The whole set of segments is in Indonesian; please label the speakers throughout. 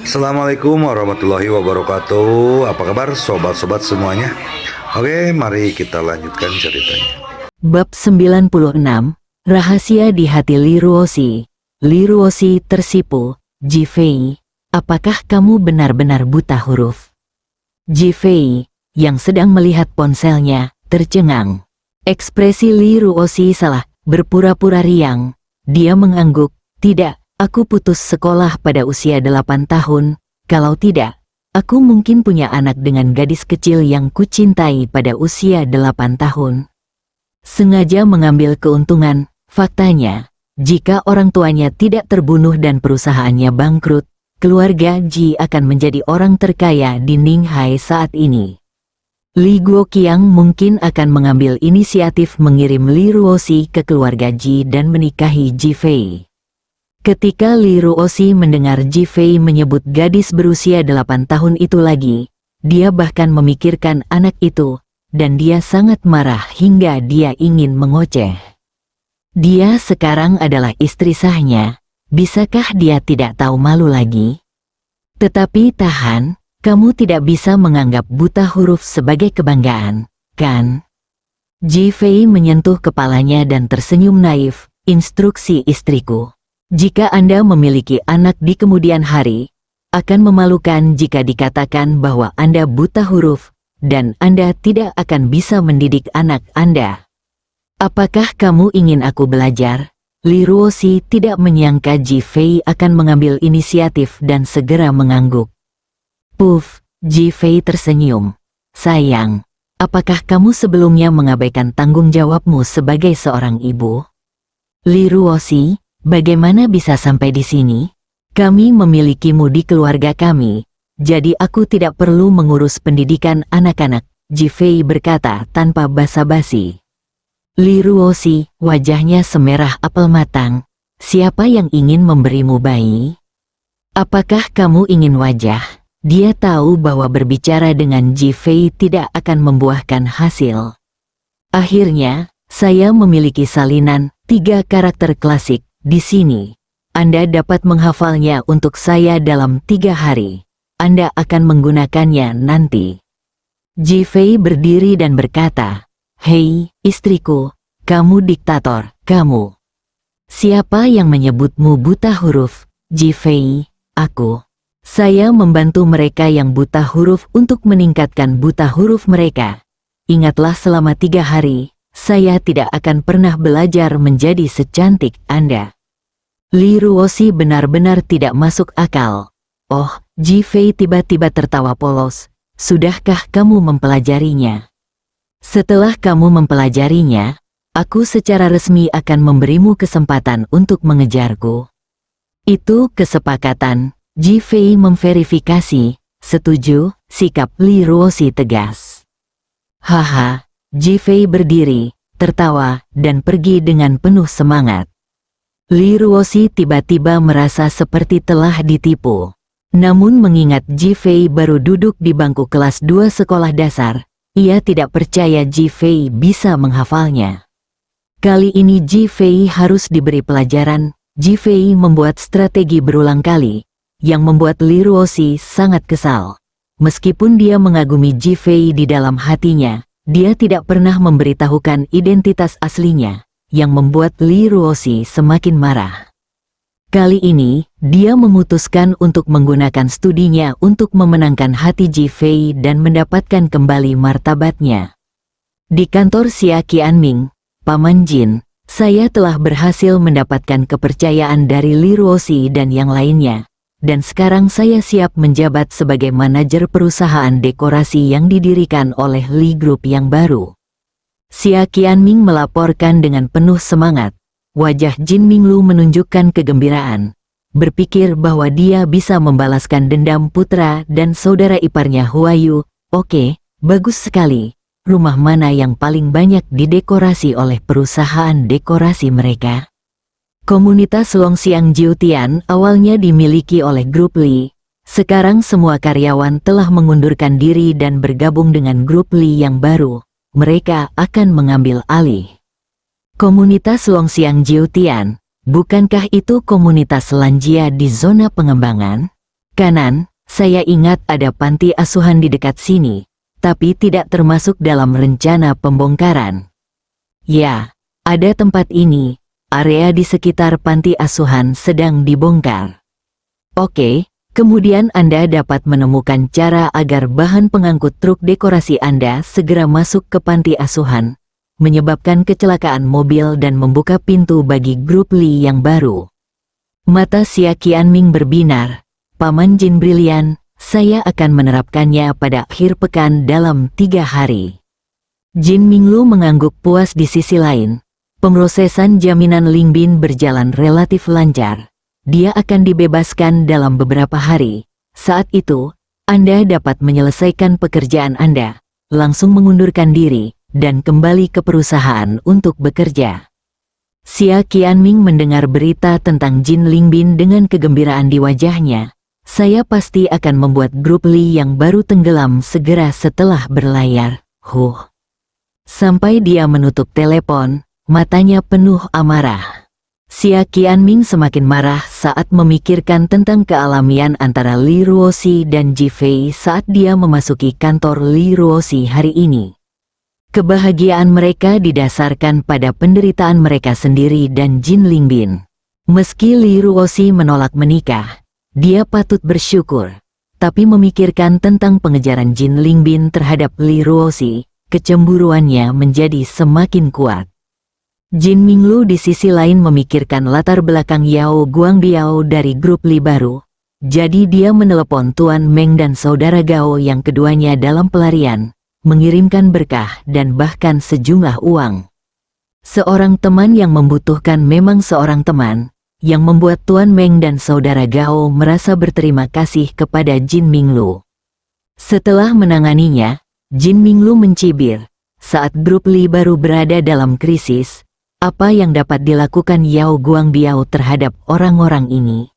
Speaker 1: Assalamualaikum warahmatullahi wabarakatuh. Apa kabar sobat-sobat semuanya? Oke, mari kita lanjutkan ceritanya.
Speaker 2: Bab 96, Rahasia di Hati Li Ruoxi. Li Ruoxi tersipu. Ji Fei, apakah kamu benar-benar buta huruf? Ji Fei, yang sedang melihat ponselnya, tercengang. Ekspresi Li Ruoxi salah, berpura-pura riang. Dia mengangguk, tidak, aku putus sekolah pada usia 8 tahun, kalau tidak, aku mungkin punya anak dengan gadis kecil yang kucintai pada usia 8 tahun. Sengaja mengambil keuntungan, faktanya, jika orang tuanya tidak terbunuh dan perusahaannya bangkrut, keluarga Ji akan menjadi orang terkaya di Ninghai saat ini. Li Guoqiang mungkin akan mengambil inisiatif mengirim Li Ruoxi ke keluarga Ji dan menikahi Ji Fei. Ketika Li Ruoxi mendengar Ji Fei menyebut gadis berusia 8 tahun itu lagi, dia bahkan memikirkan anak itu, dan dia sangat marah hingga dia ingin mengoceh. Dia sekarang adalah istri sahnya, bisakah dia tidak tahu malu lagi? Tetapi tahan, kamu tidak bisa menganggap buta huruf sebagai kebanggaan, kan? Ji Fei menyentuh kepalanya dan tersenyum naif, instruksi istriku. Jika Anda memiliki anak di kemudian hari, akan memalukan jika dikatakan bahwa Anda buta huruf, dan Anda tidak akan bisa mendidik anak Anda. Apakah kamu ingin aku belajar? Li Ruoxi tidak menyangka Ji Fei akan mengambil inisiatif dan segera mengangguk. Puff, Ji Fei tersenyum. Sayang, apakah kamu sebelumnya mengabaikan tanggung jawabmu sebagai seorang ibu? Li Ruoxi, bagaimana bisa sampai di sini? Kami memilikimu di keluarga kami, jadi aku tidak perlu mengurus pendidikan anak-anak, Ji Fei berkata tanpa basa-basi. Li Ruoxi, wajahnya semerah apel matang. Siapa yang ingin memberimu bayi? Apakah kamu ingin wajah? Dia tahu bahwa berbicara dengan Ji Fei tidak akan membuahkan hasil. Akhirnya, saya memiliki salinan 3 karakter klasik. Di sini, Anda dapat menghafalnya untuk saya dalam 3 hari. Anda akan menggunakannya nanti. Ji Fei berdiri dan berkata, "Hei, istriku, kamu diktator, kamu." Siapa yang menyebutmu buta huruf? Ji Fei, aku. Saya membantu mereka yang buta huruf untuk meningkatkan buta huruf mereka. Ingatlah selama 3 hari, saya tidak akan pernah belajar menjadi secantik Anda. Li Ruoxi benar-benar tidak masuk akal. Oh, Ji Fei tiba-tiba tertawa polos. Sudahkah kamu mempelajarinya? Setelah kamu mempelajarinya, aku secara resmi akan memberimu kesempatan untuk mengejarku. Itu kesepakatan. Ji Fei memverifikasi. Setuju, sikap Li Ruoxi tegas. Haha, Ji Fei berdiri, tertawa, dan pergi dengan penuh semangat. Li Ruoxi tiba-tiba merasa seperti telah ditipu. Namun mengingat Ji Fei baru duduk di bangku kelas 2 sekolah dasar, ia tidak percaya Ji Fei bisa menghafalnya. Kali ini Ji Fei harus diberi pelajaran. Ji Fei membuat strategi berulang kali, yang membuat Li Ruoxi sangat kesal. Meskipun dia mengagumi Ji Fei di dalam hatinya, dia tidak pernah memberitahukan identitas aslinya, yang membuat Li Ruoxi semakin marah. Kali ini, dia memutuskan untuk menggunakan studinya untuk memenangkan hati Ji Fei dan mendapatkan kembali martabatnya. Di kantor Xia Qianming, Paman Jin, saya telah berhasil mendapatkan kepercayaan dari Li Ruoxi dan yang lainnya. Dan sekarang saya siap menjabat sebagai manajer perusahaan dekorasi yang didirikan oleh Li Group yang baru. Xia Qianming melaporkan dengan penuh semangat. Wajah Jin Minglu menunjukkan kegembiraan. Berpikir bahwa dia bisa membalaskan dendam putra dan saudara iparnya Huayu. Oke, bagus sekali. Rumah mana yang paling banyak didekorasi oleh perusahaan dekorasi mereka? Komunitas Longxiang Jiutian awalnya dimiliki oleh grup Li. Sekarang semua karyawan telah mengundurkan diri dan bergabung dengan grup Li yang baru. Mereka akan mengambil alih. Komunitas Longxiang Jiutian, bukankah itu komunitas Lanjia di zona pengembangan? Kanan, saya ingat ada panti asuhan di dekat sini, tapi tidak termasuk dalam rencana pembongkaran. Ya, ada tempat ini, area di sekitar panti asuhan sedang dibongkar. Oke, kemudian Anda dapat menemukan cara agar bahan pengangkut truk dekorasi Anda segera masuk ke panti asuhan, menyebabkan kecelakaan mobil dan membuka pintu bagi grup Lee yang baru. Mata Xia Qianming berbinar. Paman Jin brilian, saya akan menerapkannya pada akhir pekan dalam 3 hari. Jin Minglu mengangguk puas di sisi lain. Pemrosesan jaminan Lingbin berjalan relatif lancar. Dia akan dibebaskan dalam beberapa hari. Saat itu, Anda dapat menyelesaikan pekerjaan Anda, langsung mengundurkan diri, dan kembali ke perusahaan untuk bekerja. Xia Qianming mendengar berita tentang Jin Lingbin dengan kegembiraan di wajahnya. Saya pasti akan membuat grup Lee yang baru tenggelam segera setelah berlayar. Sampai dia menutup telepon, matanya penuh amarah. Xia Qianming semakin marah saat memikirkan tentang kealamian antara Li Ruoxi dan Ji Fei saat dia memasuki kantor Li Ruoxi hari ini. Kebahagiaan mereka didasarkan pada penderitaan mereka sendiri dan Jin Lingbin. Meski Li Ruoxi menolak menikah, dia patut bersyukur. Tapi memikirkan tentang pengejaran Jin Lingbin terhadap Li Ruoxi, kecemburuannya menjadi semakin kuat. Jin Minglu di sisi lain memikirkan latar belakang Yao Guangbiao dari grup Li baru. Jadi dia menelepon Tuan Meng dan saudara Gao yang keduanya dalam pelarian, mengirimkan berkah dan bahkan sejumlah uang. Seorang teman yang membutuhkan memang seorang teman, yang membuat Tuan Meng dan saudara Gao merasa berterima kasih kepada Jin Minglu. Setelah menanganinya, Jin Minglu mencibir, saat grup Li baru berada dalam krisis, apa yang dapat dilakukan Yao Guangbiao terhadap orang-orang ini?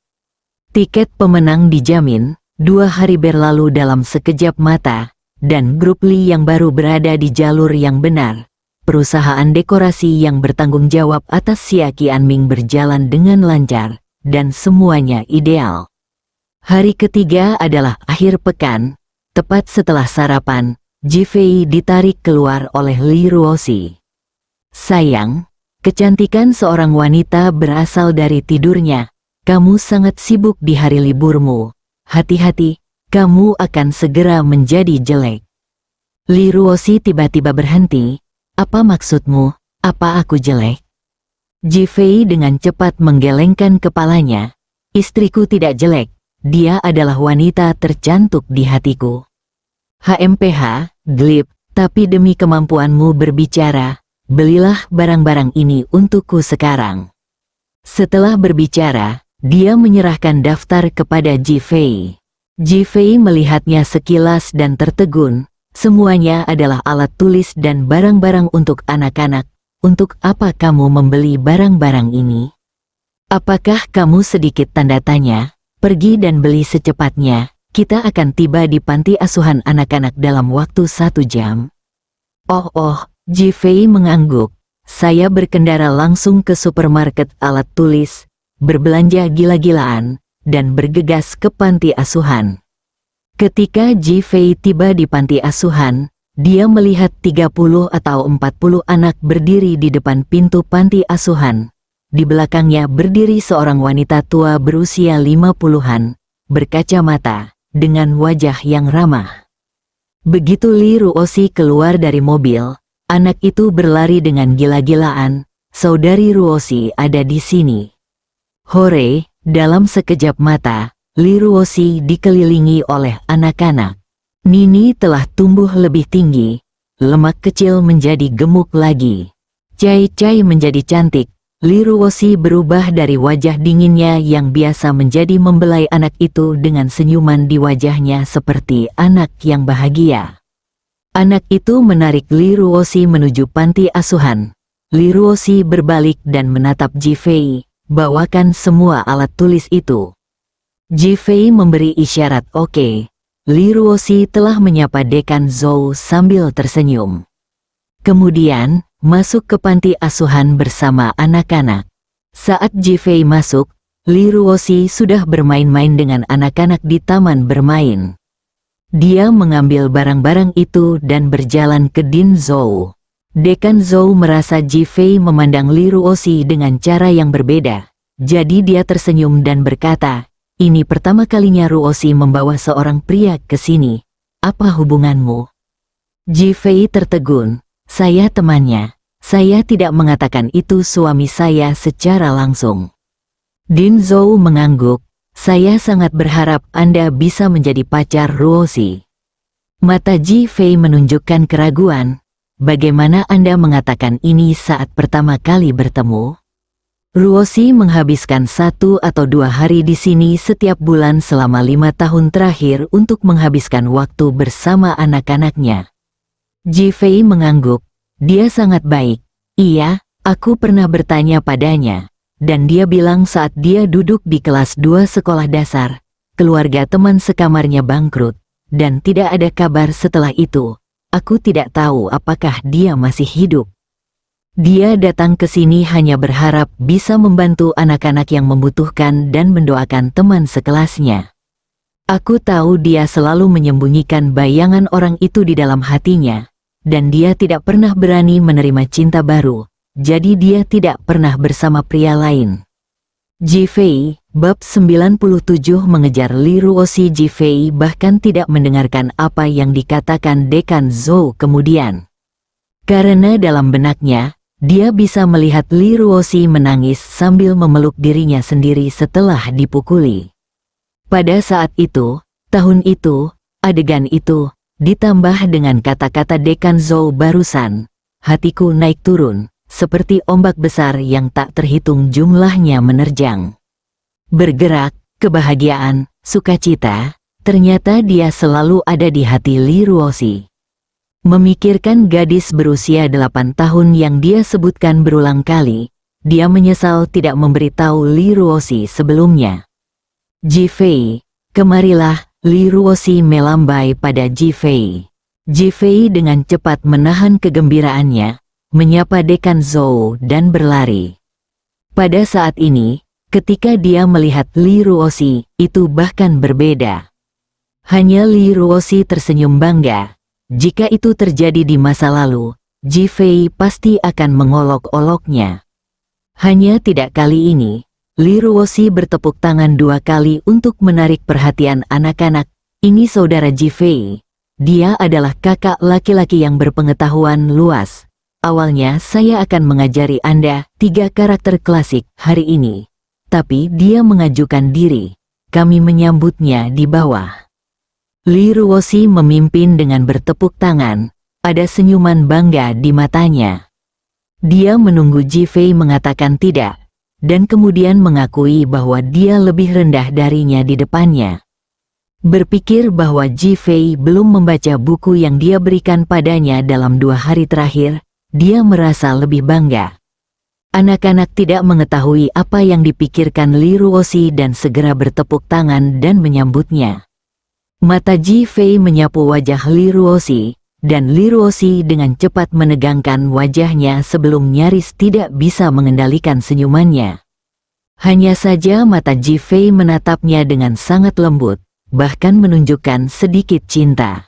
Speaker 2: Tiket pemenang dijamin, 2 hari berlalu dalam sekejap mata, dan grup Li yang baru berada di jalur yang benar. Perusahaan dekorasi yang bertanggung jawab atas Xia Qianming berjalan dengan lancar, dan semuanya ideal. Hari ketiga adalah akhir pekan, tepat setelah sarapan, Ji Fei ditarik keluar oleh Li Ruoxi. Sayang, kecantikan seorang wanita berasal dari tidurnya. Kamu sangat sibuk di hari liburmu. Hati-hati, kamu akan segera menjadi jelek. Li Ruoxi tiba-tiba berhenti. Apa maksudmu? Apa aku jelek? Ji Fei dengan cepat menggelengkan kepalanya. Istriku tidak jelek. Dia adalah wanita tercantik di hatiku. HMPH, glib, tapi demi kemampuanmu berbicara, belilah barang-barang ini untukku sekarang. Setelah berbicara, dia menyerahkan daftar kepada Ji Fei. Ji Fei melihatnya sekilas dan tertegun. Semuanya adalah alat tulis dan barang-barang untuk anak-anak. Untuk apa kamu membeli barang-barang ini? Apakah kamu sedikit tanda tanya? Pergi dan beli secepatnya. Kita akan tiba di panti asuhan anak-anak dalam waktu 1 jam. Oh, Ji Fei mengangguk. Saya berkendara langsung ke supermarket alat tulis, berbelanja gila-gilaan, dan bergegas ke panti asuhan. Ketika Ji Fei tiba di panti asuhan, dia melihat 30 atau 40 anak berdiri di depan pintu panti asuhan. Di belakangnya berdiri seorang wanita tua berusia 50-an, berkacamata, dengan wajah yang ramah. Begitu Li Ruoxi keluar dari mobil, anak itu berlari dengan gila-gilaan. Saudari Ruoxi ada di sini. Hore, dalam sekejap mata, Li Ruoxi dikelilingi oleh anak-anak. Nini telah tumbuh lebih tinggi, lemak kecil menjadi gemuk lagi. Cai-cai menjadi cantik. Li Ruoxi berubah dari wajah dinginnya yang biasa menjadi membelai anak itu dengan senyuman di wajahnya seperti anak yang bahagia. Anak itu menarik Li Ruoxi menuju panti asuhan. Li Ruoxi berbalik dan menatap Ji Fei, bawakan semua alat tulis itu. Ji Fei memberi isyarat oke. Li Ruoxi telah menyapa Dekan Zhou sambil tersenyum. Kemudian, masuk ke panti asuhan bersama anak-anak. Saat Ji Fei masuk, Li Ruosi sudah bermain-main dengan anak-anak di taman bermain. Dia mengambil barang-barang itu dan berjalan ke Din Zhou. Dekan Zhou merasa Ji Fei memandang Li Ruosi dengan cara yang berbeda. Jadi dia tersenyum dan berkata, "Ini pertama kalinya Ruosi membawa seorang pria ke sini. Apa hubunganmu?" Ji Fei tertegun, "Saya temannya. Saya tidak mengatakan itu suami saya secara langsung." Din Zhou mengangguk, "Saya sangat berharap Anda bisa menjadi pacar Ruosi." Mata Ji Fei menunjukkan keraguan. "Bagaimana Anda mengatakan ini saat pertama kali bertemu?" Ruosi menghabiskan 1 atau 2 hari di sini setiap bulan selama 5 tahun terakhir untuk menghabiskan waktu bersama anak-anaknya. Ji Fei mengangguk, "Dia sangat baik. Iya, aku pernah bertanya padanya. Dan dia bilang saat dia duduk di kelas 2 sekolah dasar, keluarga teman sekamarnya bangkrut, dan tidak ada kabar setelah itu. Aku tidak tahu apakah dia masih hidup. Dia datang ke sini hanya berharap bisa membantu anak-anak yang membutuhkan dan mendoakan teman sekelasnya. Aku tahu dia selalu menyembunyikan bayangan orang itu di dalam hatinya, dan dia tidak pernah berani menerima cinta baru. Jadi dia tidak pernah bersama pria lain." Ji Fei, bab 97 mengejar Li Ruosi. Ji Fei bahkan tidak mendengarkan apa yang dikatakan Dekan Zhou kemudian. Karena dalam benaknya, dia bisa melihat Li Ruosi menangis sambil memeluk dirinya sendiri setelah dipukuli. Pada saat itu, tahun itu, adegan itu, ditambah dengan kata-kata Dekan Zhou barusan, hatiku naik turun. Seperti ombak besar yang tak terhitung jumlahnya menerjang. Bergerak, kebahagiaan, sukacita, ternyata dia selalu ada di hati Li Ruosi. Memikirkan gadis berusia 8 tahun yang dia sebutkan berulang kali, dia menyesal tidak memberitahu Li Ruosi sebelumnya. "Ji Fei, kemarilah." Li Ruosi melambai pada Ji Fei. Ji Fei dengan cepat menahan kegembiraannya, menyapa Dekan Zhou dan berlari. Pada saat ini, ketika dia melihat Li Ruosi, itu bahkan berbeda. Hanya Li Ruosi tersenyum bangga. Jika itu terjadi di masa lalu, Ji Fei pasti akan mengolok-oloknya. Hanya tidak kali ini, Li Ruosi bertepuk tangan 2 kali untuk menarik perhatian anak-anak. "Ini saudara Ji Fei. Dia adalah kakak laki-laki yang berpengetahuan luas. Awalnya saya akan mengajari Anda 3 karakter klasik hari ini. Tapi dia mengajukan diri. Kami menyambutnya di bawah." Li Ruosi memimpin dengan bertepuk tangan. Ada senyuman bangga di matanya. Dia menunggu Ji Fei mengatakan tidak, dan kemudian mengakui bahwa dia lebih rendah darinya di depannya. Berpikir bahwa Ji Fei belum membaca buku yang dia berikan padanya dalam 2 hari terakhir, dia merasa lebih bangga. Anak-anak tidak mengetahui apa yang dipikirkan Li Ruosi dan segera bertepuk tangan dan menyambutnya. Mata Ji Fei menyapu wajah Li Ruosi, dan Li Ruosi dengan cepat menegangkan wajahnya sebelum nyaris tidak bisa mengendalikan senyumannya. Hanya saja mata Ji Fei menatapnya dengan sangat lembut, bahkan menunjukkan sedikit cinta.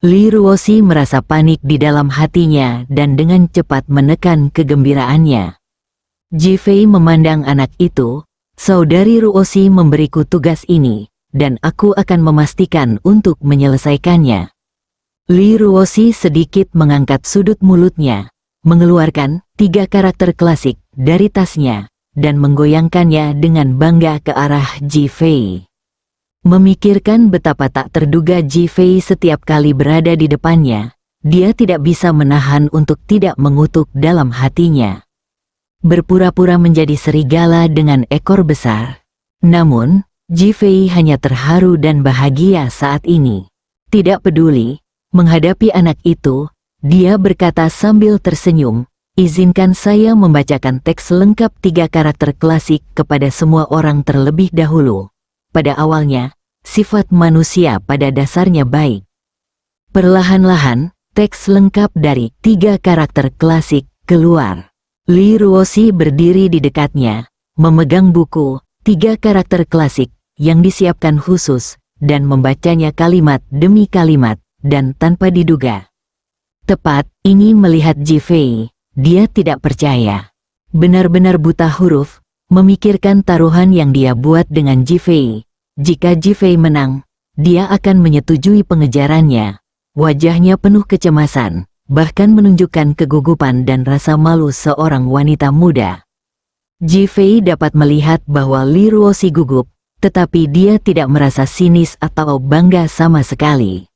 Speaker 2: Li Ruosi merasa panik di dalam hatinya dan dengan cepat menekan kegembiraannya. Ji Fei memandang anak itu, "Saudari Ruosi memberiku tugas ini, dan aku akan memastikan untuk menyelesaikannya." Li Ruosi sedikit mengangkat sudut mulutnya, mengeluarkan 3 karakter klasik dari tasnya, dan menggoyangkannya dengan bangga ke arah Ji Fei. Memikirkan betapa tak terduga Ji Fei setiap kali berada di depannya, dia tidak bisa menahan untuk tidak mengutuk dalam hatinya. Berpura-pura menjadi serigala dengan ekor besar. Namun, Ji Fei hanya terharu dan bahagia saat ini. Tidak peduli, menghadapi anak itu, dia berkata sambil tersenyum, "Izinkan saya membacakan teks lengkap 3 karakter klasik kepada semua orang terlebih dahulu. Pada awalnya, sifat manusia pada dasarnya baik." Perlahan-lahan, teks lengkap dari 3 karakter klasik keluar. Li Ruosi berdiri di dekatnya, memegang buku, 3 karakter klasik yang disiapkan khusus dan membacanya kalimat demi kalimat dan tanpa diduga. Tepat, ingin melihat Jifei, dia tidak percaya. Benar-benar buta huruf, memikirkan taruhan yang dia buat dengan Jifei. Jika Jifei menang, dia akan menyetujui pengejarannya. Wajahnya penuh kecemasan, bahkan menunjukkan kegugupan dan rasa malu seorang wanita muda. Jifei dapat melihat bahwa Li Ruoxi gugup, tetapi dia tidak merasa sinis atau bangga sama sekali.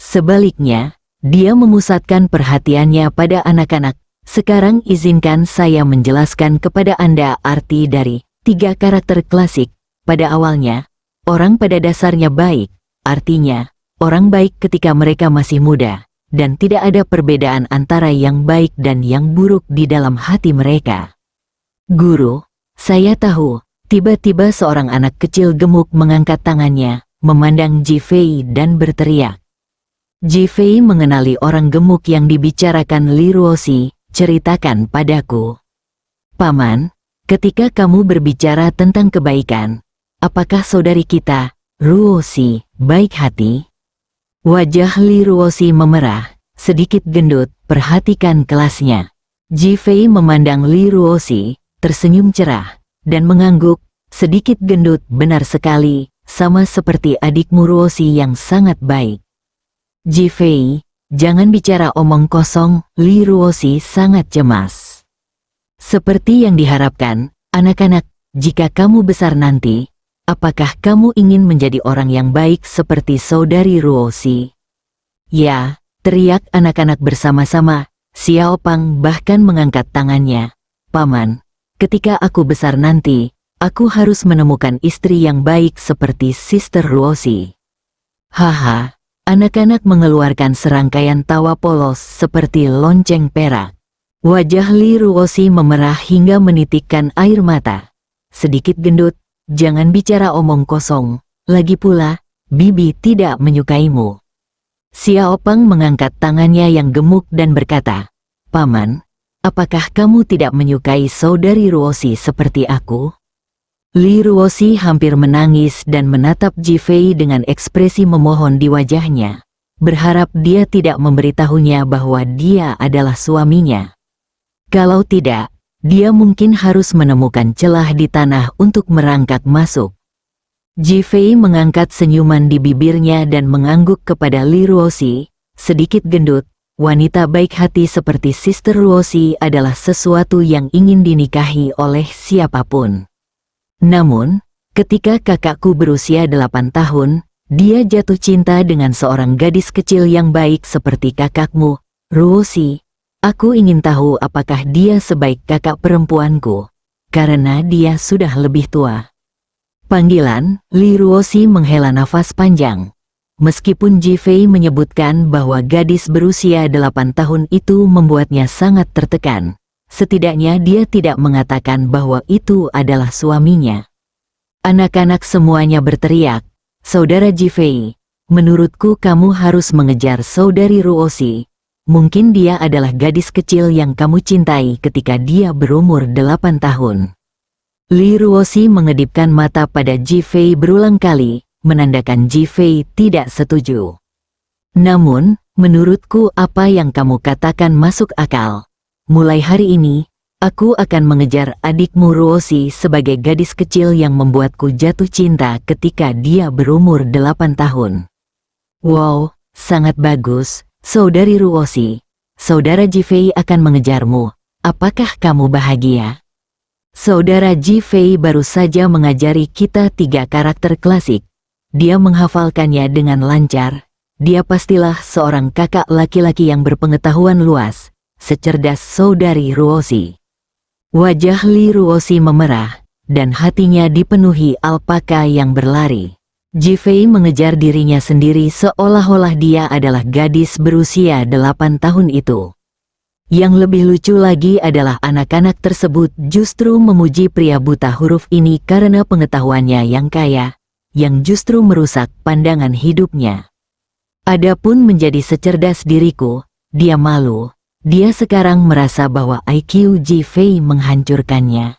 Speaker 2: Sebaliknya, dia memusatkan perhatiannya pada anak-anak. Sekarang izinkan saya menjelaskan kepada Anda arti dari 3 karakter klasik. Pada awalnya, orang pada dasarnya baik, artinya, orang baik ketika mereka masih muda, dan tidak ada perbedaan antara yang baik dan yang buruk di dalam hati mereka. Guru, saya tahu. Tiba-tiba seorang anak kecil gemuk mengangkat tangannya, memandang Jifei dan berteriak. Jifei mengenali orang gemuk yang dibicarakan Li Ruoxi, ceritakan padaku. Paman, ketika kamu berbicara tentang kebaikan, apakah saudari kita, Ruoxi, baik hati? Wajah Li Ruoxi memerah, sedikit gendut, perhatikan kelasnya. Jifei memandang Li Ruoxi, tersenyum cerah, dan mengangguk, sedikit gendut benar sekali, sama seperti adikmu Ruoxi yang sangat baik. Jifei, jangan bicara omong kosong, Li Ruoxi sangat cemas. Seperti yang diharapkan, anak-anak, jika kamu besar nanti, apakah kamu ingin menjadi orang yang baik seperti saudari Ruoxi? Ya, teriak anak-anak bersama-sama. Xiao Pang bahkan mengangkat tangannya. Paman, ketika aku besar nanti, aku harus menemukan istri yang baik seperti Sister Ruoxi. Haha, anak-anak mengeluarkan serangkaian tawa polos seperti lonceng perak. Wajah Li Ruoxi memerah hingga menitikkan air mata. Sedikit gendut, jangan bicara omong kosong, lagi pula, Bibi tidak menyukaimu. Xiao Pang mengangkat tangannya yang gemuk dan berkata, Paman, apakah kamu tidak menyukai saudari Ruoxi seperti aku? Li Ruoxi hampir menangis dan menatap Jifei dengan ekspresi memohon di wajahnya, berharap dia tidak memberitahunya bahwa dia adalah suaminya. Kalau tidak, dia mungkin harus menemukan celah di tanah untuk merangkak masuk. Jifei mengangkat senyuman di bibirnya dan mengangguk kepada Li Ruoxi, sedikit gendut. Wanita baik hati seperti Sister Ruoxi adalah sesuatu yang ingin dinikahi oleh siapapun. Namun, ketika kakakku berusia 8 tahun, dia jatuh cinta dengan seorang gadis kecil yang baik seperti kakakmu, Ruoxi. Aku ingin tahu apakah dia sebaik kakak perempuanku, karena dia sudah lebih tua. Panggilan, Li Ruoxi menghela nafas panjang. Meskipun Jifei menyebutkan bahwa gadis berusia 8 tahun itu membuatnya sangat tertekan, setidaknya dia tidak mengatakan bahwa itu adalah suaminya. Anak-anak semuanya berteriak, Saudara Jifei, menurutku kamu harus mengejar saudari Ruoxi. Mungkin dia adalah gadis kecil yang kamu cintai ketika dia berumur 8 tahun. Li Ruoxi mengedipkan mata pada Jifei berulang kali, menandakan Jifei tidak setuju. Namun, menurutku apa yang kamu katakan masuk akal. Mulai hari ini, aku akan mengejar adikmu Ruoxi sebagai gadis kecil yang membuatku jatuh cinta ketika dia berumur 8 tahun. Wow, sangat bagus, saudari Ruoxi. Saudara Jifei akan mengejarmu. Apakah kamu bahagia? Saudara Jifei baru saja mengajari kita 3 karakter klasik. Dia menghafalkannya dengan lancar. Dia pastilah seorang kakak laki-laki yang berpengetahuan luas, secerdas saudari Ruoxi. Wajah Li Ruoxi memerah, dan hatinya dipenuhi alpaka yang berlari. Jifei mengejar dirinya sendiri seolah-olah dia adalah gadis berusia 8 tahun itu. Yang lebih lucu lagi adalah anak-anak tersebut justru memuji pria buta huruf ini karena pengetahuannya yang kaya, yang justru merusak pandangan hidupnya. Adapun menjadi secerdas diriku, dia malu. Dia sekarang merasa bahwa IQ Jifei menghancurkannya.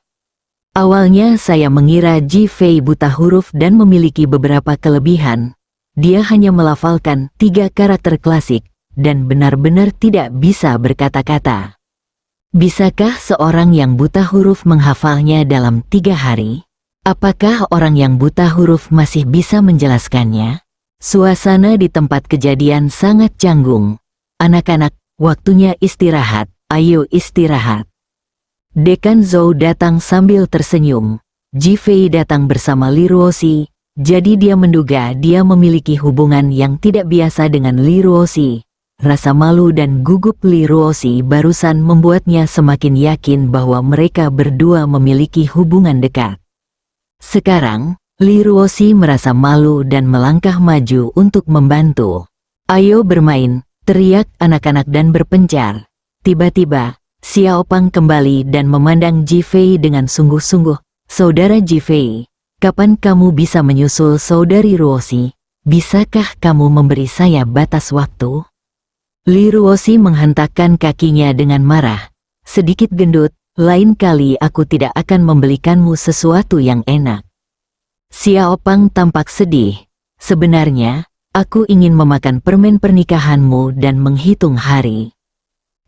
Speaker 2: Awalnya saya mengira Ji Fei buta huruf dan memiliki beberapa kelebihan. Dia hanya melafalkan 3 karakter klasik dan benar-benar tidak bisa berkata-kata. Bisakah seorang yang buta huruf menghafalnya dalam 3 hari? Apakah orang yang buta huruf masih bisa menjelaskannya? Suasana di tempat kejadian sangat canggung. Anak-anak, waktunya istirahat, ayo istirahat. Dekan Zhou datang sambil tersenyum. Ji Fei datang bersama Li Ruoxi, jadi dia menduga dia memiliki hubungan yang tidak biasa dengan Li Ruoxi. Rasa malu dan gugup Li Ruoxi barusan membuatnya semakin yakin bahwa mereka berdua memiliki hubungan dekat. Sekarang, Li Ruoxi merasa malu dan melangkah maju untuk membantu. Ayo bermain, teriak anak-anak dan berpencar. Tiba-tiba, Xiao Pang kembali dan memandang Ji Fei dengan sungguh-sungguh. Saudara Ji Fei, kapan kamu bisa menyusul saudari Ruoxi? Bisakah kamu memberi saya batas waktu? Li Ruoxi menghentakkan kakinya dengan marah. Sedikit gendut, lain kali aku tidak akan membelikanmu sesuatu yang enak. Xiao Pang tampak sedih. Sebenarnya, aku ingin memakan permen pernikahanmu dan menghitung hari.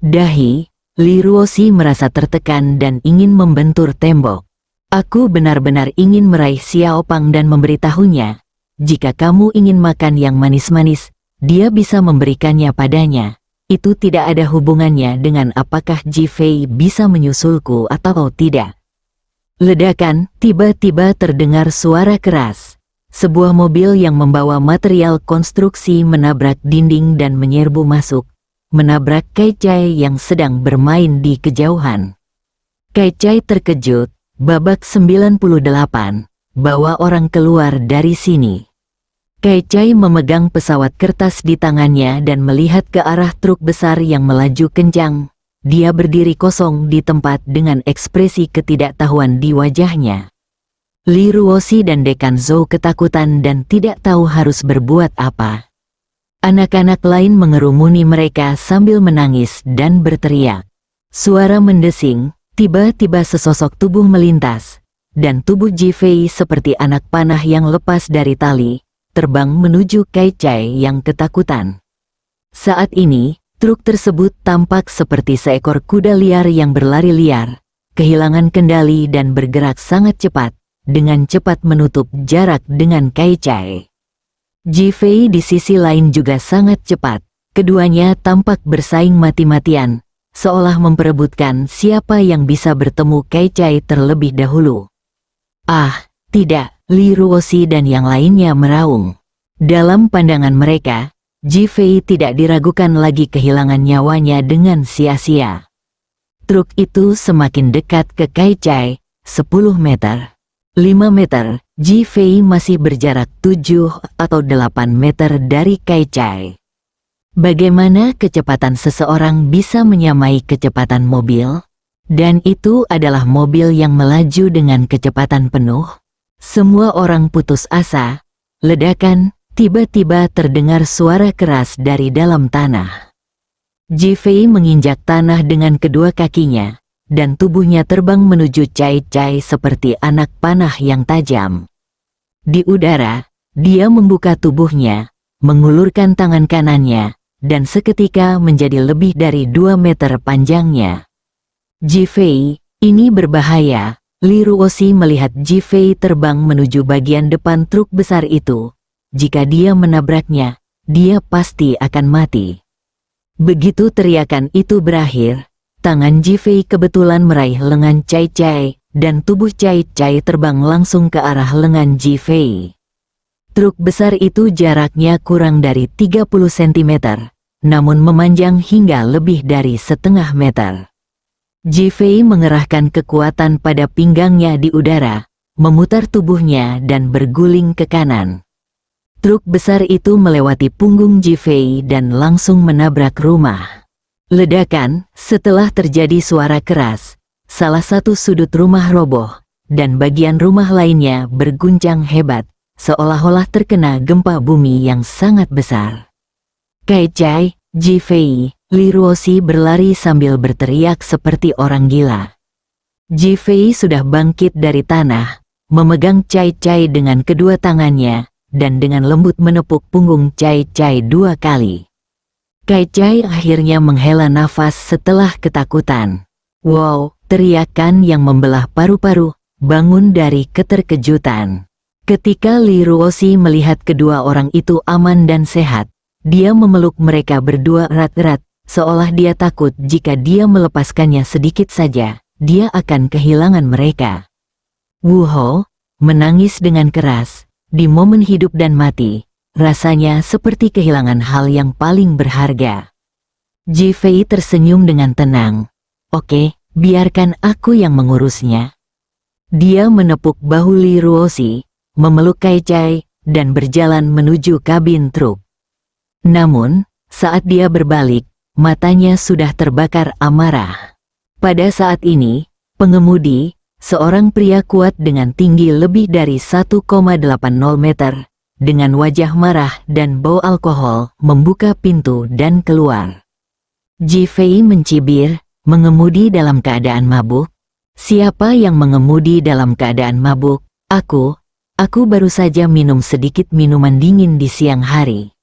Speaker 2: Dahi, Li Ruoxi merasa tertekan dan ingin membentur tembok. Aku benar-benar ingin meraih Xiao Pang dan memberitahunya, jika kamu ingin makan yang manis-manis, dia bisa memberikannya padanya. Itu tidak ada hubungannya dengan apakah Ji Fei bisa menyusulku atau tidak. Ledakan, tiba-tiba terdengar suara keras. Sebuah mobil yang membawa material konstruksi menabrak dinding dan menyerbu masuk, menabrak Kai Cai yang sedang bermain di kejauhan. Kai Cai terkejut, babak 98, bawa orang keluar dari sini. Kai Cai memegang pesawat kertas di tangannya dan melihat ke arah truk besar yang melaju kencang. Dia berdiri kosong di tempat dengan ekspresi ketidaktahuan di wajahnya. Li Ruoxi dan Dekan Zhou ketakutan dan tidak tahu harus berbuat apa. Anak-anak lain mengerumuni mereka sambil menangis dan berteriak. Suara mendesing, tiba-tiba sesosok tubuh melintas, dan tubuh Ji Fei seperti anak panah yang lepas dari tali, terbang menuju Kai Cai yang ketakutan. Saat ini, truk tersebut tampak seperti seekor kuda liar yang berlari liar, kehilangan kendali dan bergerak sangat cepat, dengan cepat menutup jarak dengan Kai Cai. Ji Fei di sisi lain juga sangat cepat. Keduanya tampak bersaing mati-matian, seolah memperebutkan siapa yang bisa bertemu Kai Cai terlebih dahulu. Ah, tidak, Li Ruoxi dan yang lainnya meraung. Dalam pandangan mereka, Ji Fei tidak diragukan lagi kehilangan nyawanya dengan sia-sia. Truk itu semakin dekat ke Kai Cai, 10 meter. 5 meter, Ji Fei masih berjarak 7 atau 8 meter dari Kai Cai. Bagaimana kecepatan seseorang bisa menyamai kecepatan mobil? Dan itu adalah mobil yang melaju dengan kecepatan penuh. Semua orang putus asa. Ledakan, tiba-tiba terdengar suara keras dari dalam tanah. Ji Fei menginjak tanah dengan kedua kakinya, dan tubuhnya terbang menuju Cai Cai seperti anak panah yang tajam. Di udara, dia membuka tubuhnya, mengulurkan tangan kanannya, dan seketika menjadi lebih dari 2 meter panjangnya. Ji Fei, ini berbahaya. Li Ruoxi melihat Ji Fei terbang menuju bagian depan truk besar itu. Jika dia menabraknya, dia pasti akan mati. Begitu teriakan itu berakhir, tangan Ji Fei kebetulan meraih lengan Cai Cai, dan tubuh Cai Cai terbang langsung ke arah lengan Ji Fei. Truk besar itu jaraknya kurang dari 30 cm, namun memanjang hingga lebih dari setengah meter. Ji Fei mengerahkan kekuatan pada pinggangnya di udara, memutar tubuhnya dan berguling ke kanan. Truk besar itu melewati punggung Ji Fei dan langsung menabrak rumah. Ledakan, setelah terjadi suara keras, salah satu sudut rumah roboh, dan bagian rumah lainnya berguncang hebat, seolah-olah terkena gempa bumi yang sangat besar. Kai Cai, Ji Fei, Li Ruoxi berlari sambil berteriak seperti orang gila. Ji Fei sudah bangkit dari tanah, memegang Cai Cai dengan kedua tangannya, dan dengan lembut menepuk punggung Cai Cai 2 kali. Cai Cai akhirnya menghela nafas setelah ketakutan. Wow, teriakan yang membelah paru-paru, bangun dari keterkejutan. Ketika Li Ruoxi melihat kedua orang itu aman dan sehat, dia memeluk mereka berdua erat-erat, seolah dia takut jika dia melepaskannya sedikit saja, dia akan kehilangan mereka. Wu Hou menangis dengan keras, di momen hidup dan mati, rasanya seperti kehilangan hal yang paling berharga. Ji Fei tersenyum dengan tenang. Oke, biarkan aku yang mengurusnya. Dia menepuk bahu Li Ruoxi, memeluk Cai Cai, dan berjalan menuju kabin truk. Namun, saat dia berbalik, matanya sudah terbakar amarah. Pada saat ini, pengemudi, seorang pria kuat dengan tinggi lebih dari 1,80 meter, dengan wajah marah dan bau alkohol, membuka pintu dan keluar. Ji Fei mencibir, mengemudi dalam keadaan mabuk. Siapa yang mengemudi dalam keadaan mabuk? Aku baru saja minum sedikit minuman dingin di siang hari.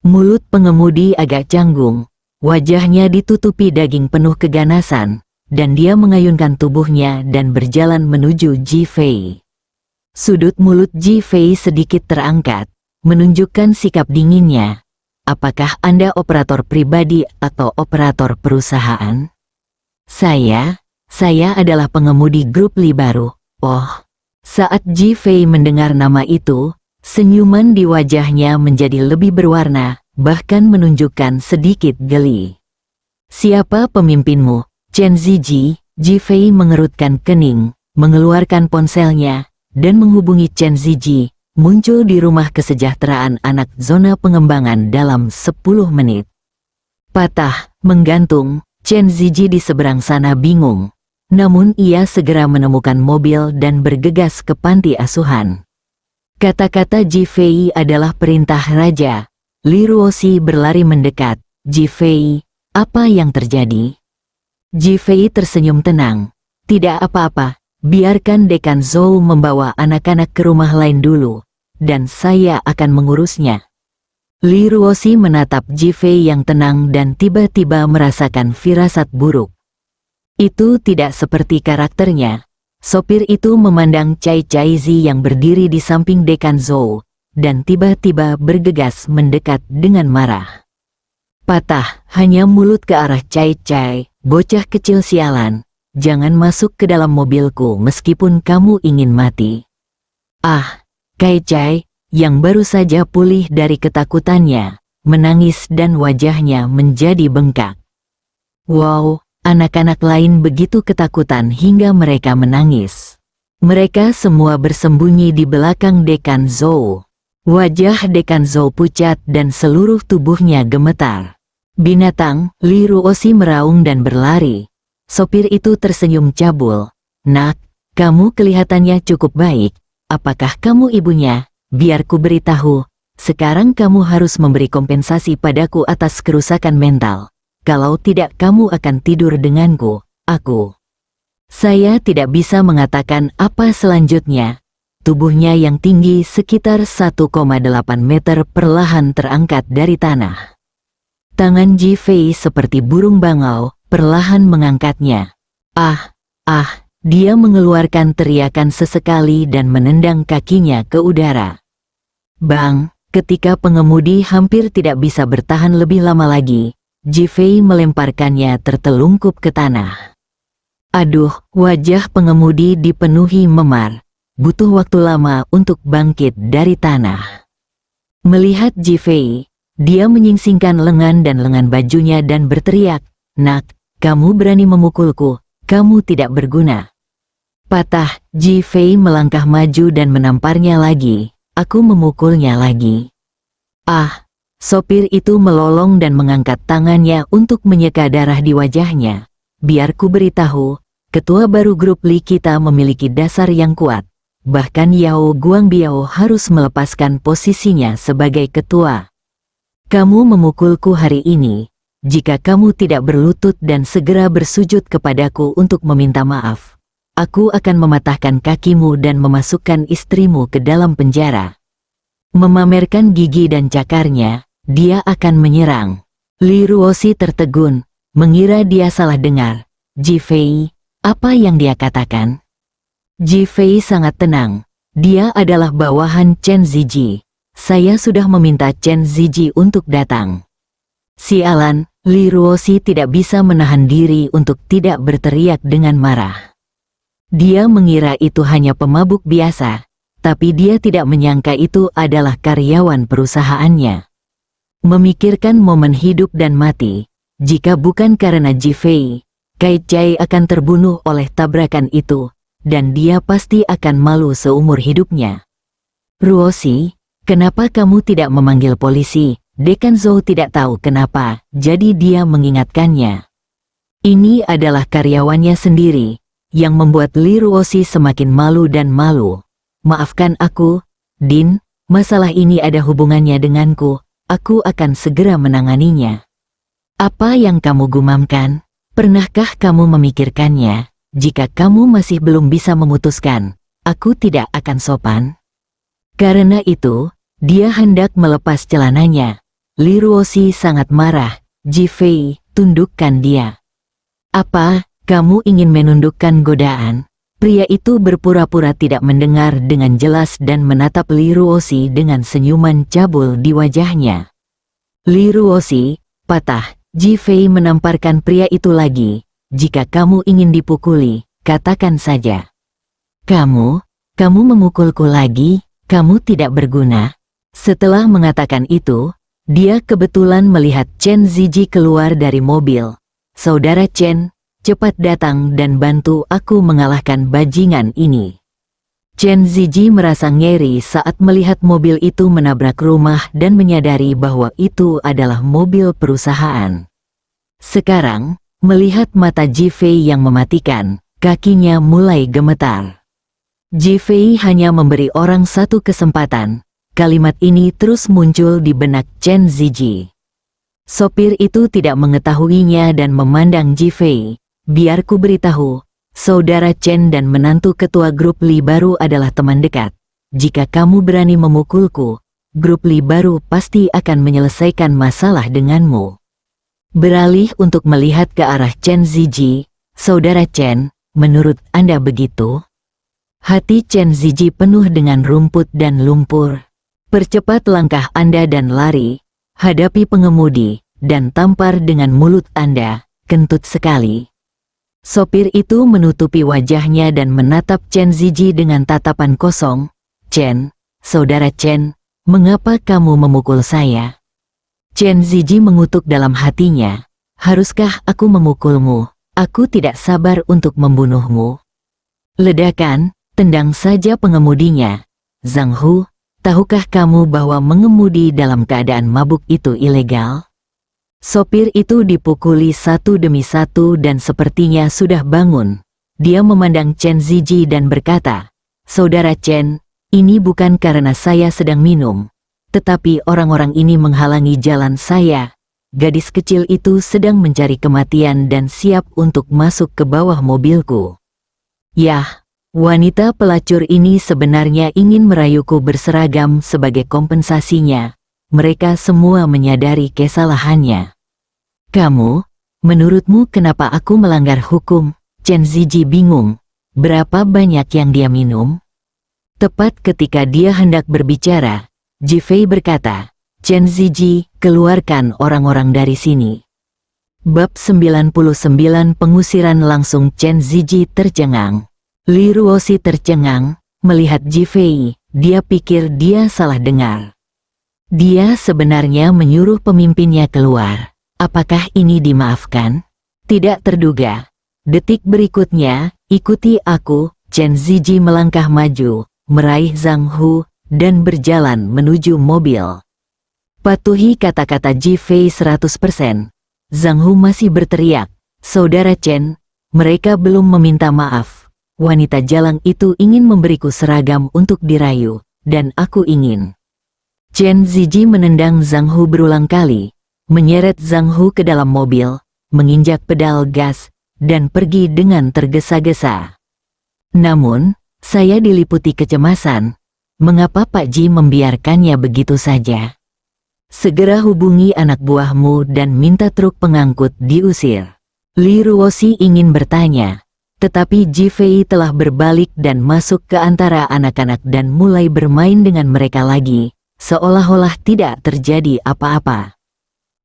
Speaker 2: Mulut pengemudi agak canggung, wajahnya ditutupi daging penuh keganasan, dan dia mengayunkan tubuhnya dan berjalan menuju Ji Fei. Sudut mulut Ji Fei sedikit terangkat, menunjukkan sikap dinginnya. Apakah Anda operator pribadi atau operator perusahaan? Saya adalah pengemudi grup Li baru. Oh, saat Ji Fei mendengar nama itu, senyuman di wajahnya menjadi lebih berwarna, bahkan menunjukkan sedikit geli. Siapa pemimpinmu? Chen Ziji. Ji Fei mengerutkan kening, mengeluarkan ponselnya, dan menghubungi Chen Ziji, muncul di rumah kesejahteraan anak zona pengembangan dalam 10 menit. Patah, menggantung, Chen Ziji di seberang sana bingung. Namun ia segera menemukan mobil dan bergegas ke panti asuhan. Kata-kata Ji Fei adalah perintah raja. Li Ruoxi berlari mendekat. Ji Fei, apa yang terjadi? Ji Fei tersenyum tenang. Tidak apa-apa, biarkan Dekan Zhou membawa anak-anak ke rumah lain dulu, dan saya akan mengurusnya. Li Ruoxi menatap Ji Fei yang tenang dan tiba-tiba merasakan firasat buruk. Itu tidak seperti karakternya. Sopir itu memandang Cai Cai Zi yang berdiri di samping Dekan Zhou, dan tiba-tiba bergegas mendekat dengan marah. Patah, hanya mulut ke arah Cai Cai, bocah kecil sialan. Jangan masuk ke dalam mobilku meskipun kamu ingin mati. Ah, Cai Cai, yang baru saja pulih dari ketakutannya, menangis dan wajahnya menjadi bengkak. Wow. Anak-anak lain begitu ketakutan hingga mereka menangis. Mereka semua bersembunyi di belakang Dekan Zhou. Wajah Dekan Zhou pucat dan seluruh tubuhnya gemetar. Binatang, Li Ruoxi meraung dan berlari. Sopir itu tersenyum cabul. Nak, kamu kelihatannya cukup baik. Apakah kamu ibunya? Biar ku beritahu, sekarang kamu harus memberi kompensasi padaku atas kerusakan mental. Kalau tidak kamu akan tidur denganku, aku. Saya tidak bisa mengatakan apa selanjutnya. Tubuhnya yang tinggi sekitar 1,8 meter perlahan terangkat dari tanah. Tangan Ji Fei seperti burung bangau, perlahan mengangkatnya. Dia mengeluarkan teriakan sesekali dan menendang kakinya ke udara. Bang, ketika pengemudi hampir tidak bisa bertahan lebih lama lagi, Ji Fei melemparkannya tertelungkup ke tanah. Aduh, wajah pengemudi dipenuhi memar. Butuh waktu lama untuk bangkit dari tanah. Melihat Ji Fei, dia menyingsingkan lengan dan lengan bajunya dan berteriak, "Nak, kamu berani memukulku, kamu tidak berguna." Patah, Ji Fei melangkah maju dan menamparnya lagi. Aku memukulnya lagi. Sopir itu melolong dan mengangkat tangannya untuk menyeka darah di wajahnya. Biar ku beritahu, ketua baru grup Li kita memiliki dasar yang kuat. Bahkan Yao Guangbiao harus melepaskan posisinya sebagai ketua. Kamu memukulku hari ini. Jika kamu tidak berlutut dan segera bersujud kepadaku untuk meminta maaf, aku akan mematahkan kakimu dan memasukkan istrimu ke dalam penjara. Memamerkan gigi dan cakarnya, dia akan menyerang. Li Ruoxi tertegun, mengira dia salah dengar. Ji Fei, apa yang dia katakan? Ji Fei sangat tenang. Dia adalah bawahan Chen Ziji. Saya sudah meminta Chen Ziji untuk datang. Sialan, Li Ruoxi tidak bisa menahan diri untuk tidak berteriak dengan marah. Dia mengira itu hanya pemabuk biasa, tapi dia tidak menyangka itu adalah karyawan perusahaannya. Memikirkan momen hidup dan mati, jika bukan karena Ji Fei, Kai Chai akan terbunuh oleh tabrakan itu, dan dia pasti akan malu seumur hidupnya. Ruoxi, kenapa kamu tidak memanggil polisi? Dekan Zhou tidak tahu kenapa, jadi dia mengingatkannya. Ini adalah karyawannya sendiri, yang membuat Li Ruoxi semakin malu dan malu. Maafkan aku, Din, masalah ini ada hubungannya denganku, aku akan segera menanganinya. Apa yang kamu gumamkan? Pernahkah kamu memikirkannya? Jika kamu masih belum bisa memutuskan, aku tidak akan sopan. Karena itu, dia hendak melepas celananya. Li Ruoxi sangat marah. Ji Fei, tundukkan dia. Apa, kamu ingin menundukkan godaan? Pria itu berpura-pura tidak mendengar dengan jelas dan menatap Li Ruoxi dengan senyuman cabul di wajahnya. Li Ruoxi, patah. Ji Fei menamparkan pria itu lagi. Jika kamu ingin dipukuli, katakan saja. Kamu memukulku lagi, kamu tidak berguna. Setelah mengatakan itu, dia kebetulan melihat Chen Ziji keluar dari mobil. Saudara Chen, cepat datang dan bantu aku mengalahkan bajingan ini. Chen Ziji merasa ngeri saat melihat mobil itu menabrak rumah dan menyadari bahwa itu adalah mobil perusahaan. Sekarang, melihat mata Ji Fei yang mematikan, kakinya mulai gemetar. Ji Fei hanya memberi orang satu kesempatan. Kalimat ini terus muncul di benak Chen Ziji. Sopir itu tidak mengetahuinya dan memandang Ji Fei. Biar ku beritahu, saudara Chen dan menantu ketua grup Li baru adalah teman dekat. Jika kamu berani memukulku, grup Li baru pasti akan menyelesaikan masalah denganmu. Beralih untuk melihat ke arah Chen Ziji, saudara Chen, menurut Anda begitu? Hati Chen Ziji penuh dengan rumput dan lumpur. Percepat langkah Anda dan lari, hadapi pengemudi, dan tampar dengan mulut Anda, kentut sekali. Sopir itu menutupi wajahnya dan menatap Chen Ziji dengan tatapan kosong. Chen, saudara Chen, mengapa kamu memukul saya? Chen Ziji mengutuk dalam hatinya. Haruskah aku memukulmu? Aku tidak sabar untuk membunuhmu. Ledakan, tendang saja pengemudinya. Zhang Hu, tahukah kamu bahwa mengemudi dalam keadaan mabuk itu ilegal? Sopir itu dipukuli satu demi satu dan sepertinya sudah bangun. Dia memandang Chen Ziji dan berkata, saudara Chen, ini bukan karena saya sedang minum. Tetapi orang-orang ini menghalangi jalan saya. Gadis kecil itu sedang mencari kematian dan siap untuk masuk ke bawah mobilku. Yah, wanita pelacur ini sebenarnya ingin merayuku berseragam sebagai kompensasinya. Mereka semua menyadari kesalahannya. Menurutmu kenapa aku melanggar hukum? Chen Ziji bingung. Berapa banyak yang dia minum? Tepat ketika dia hendak berbicara, Ji Fei berkata, Chen Ziji, keluarkan orang-orang dari sini. Bab 99 Pengusiran langsung. Chen Ziji tercengang. Li Ruoxi tercengang, melihat Ji Fei. Dia pikir dia salah dengar. Dia sebenarnya menyuruh pemimpinnya keluar. Apakah ini dimaafkan? Tidak terduga. Detik berikutnya, ikuti aku. Chen Ziji melangkah maju, meraih Zhang Hu, dan berjalan menuju mobil. Patuhi kata-kata Ji Fei 100%. Zhang Hu masih berteriak, saudara Chen, mereka belum meminta maaf. Wanita jalang itu ingin memberiku seragam untuk dirayu, dan aku ingin. Chen Ziji menendang Zhang Hu berulang kali, menyeret Zhang Hu ke dalam mobil, menginjak pedal gas, dan pergi dengan tergesa-gesa. Namun, saya diliputi kecemasan. Mengapa Pak Ji membiarkannya begitu saja? Segera hubungi anak buahmu dan minta truk pengangkut diusir. Li Ruoxi ingin bertanya, tetapi Ji Fei telah berbalik dan masuk ke antara anak-anak dan mulai bermain dengan mereka lagi, seolah-olah tidak terjadi apa-apa.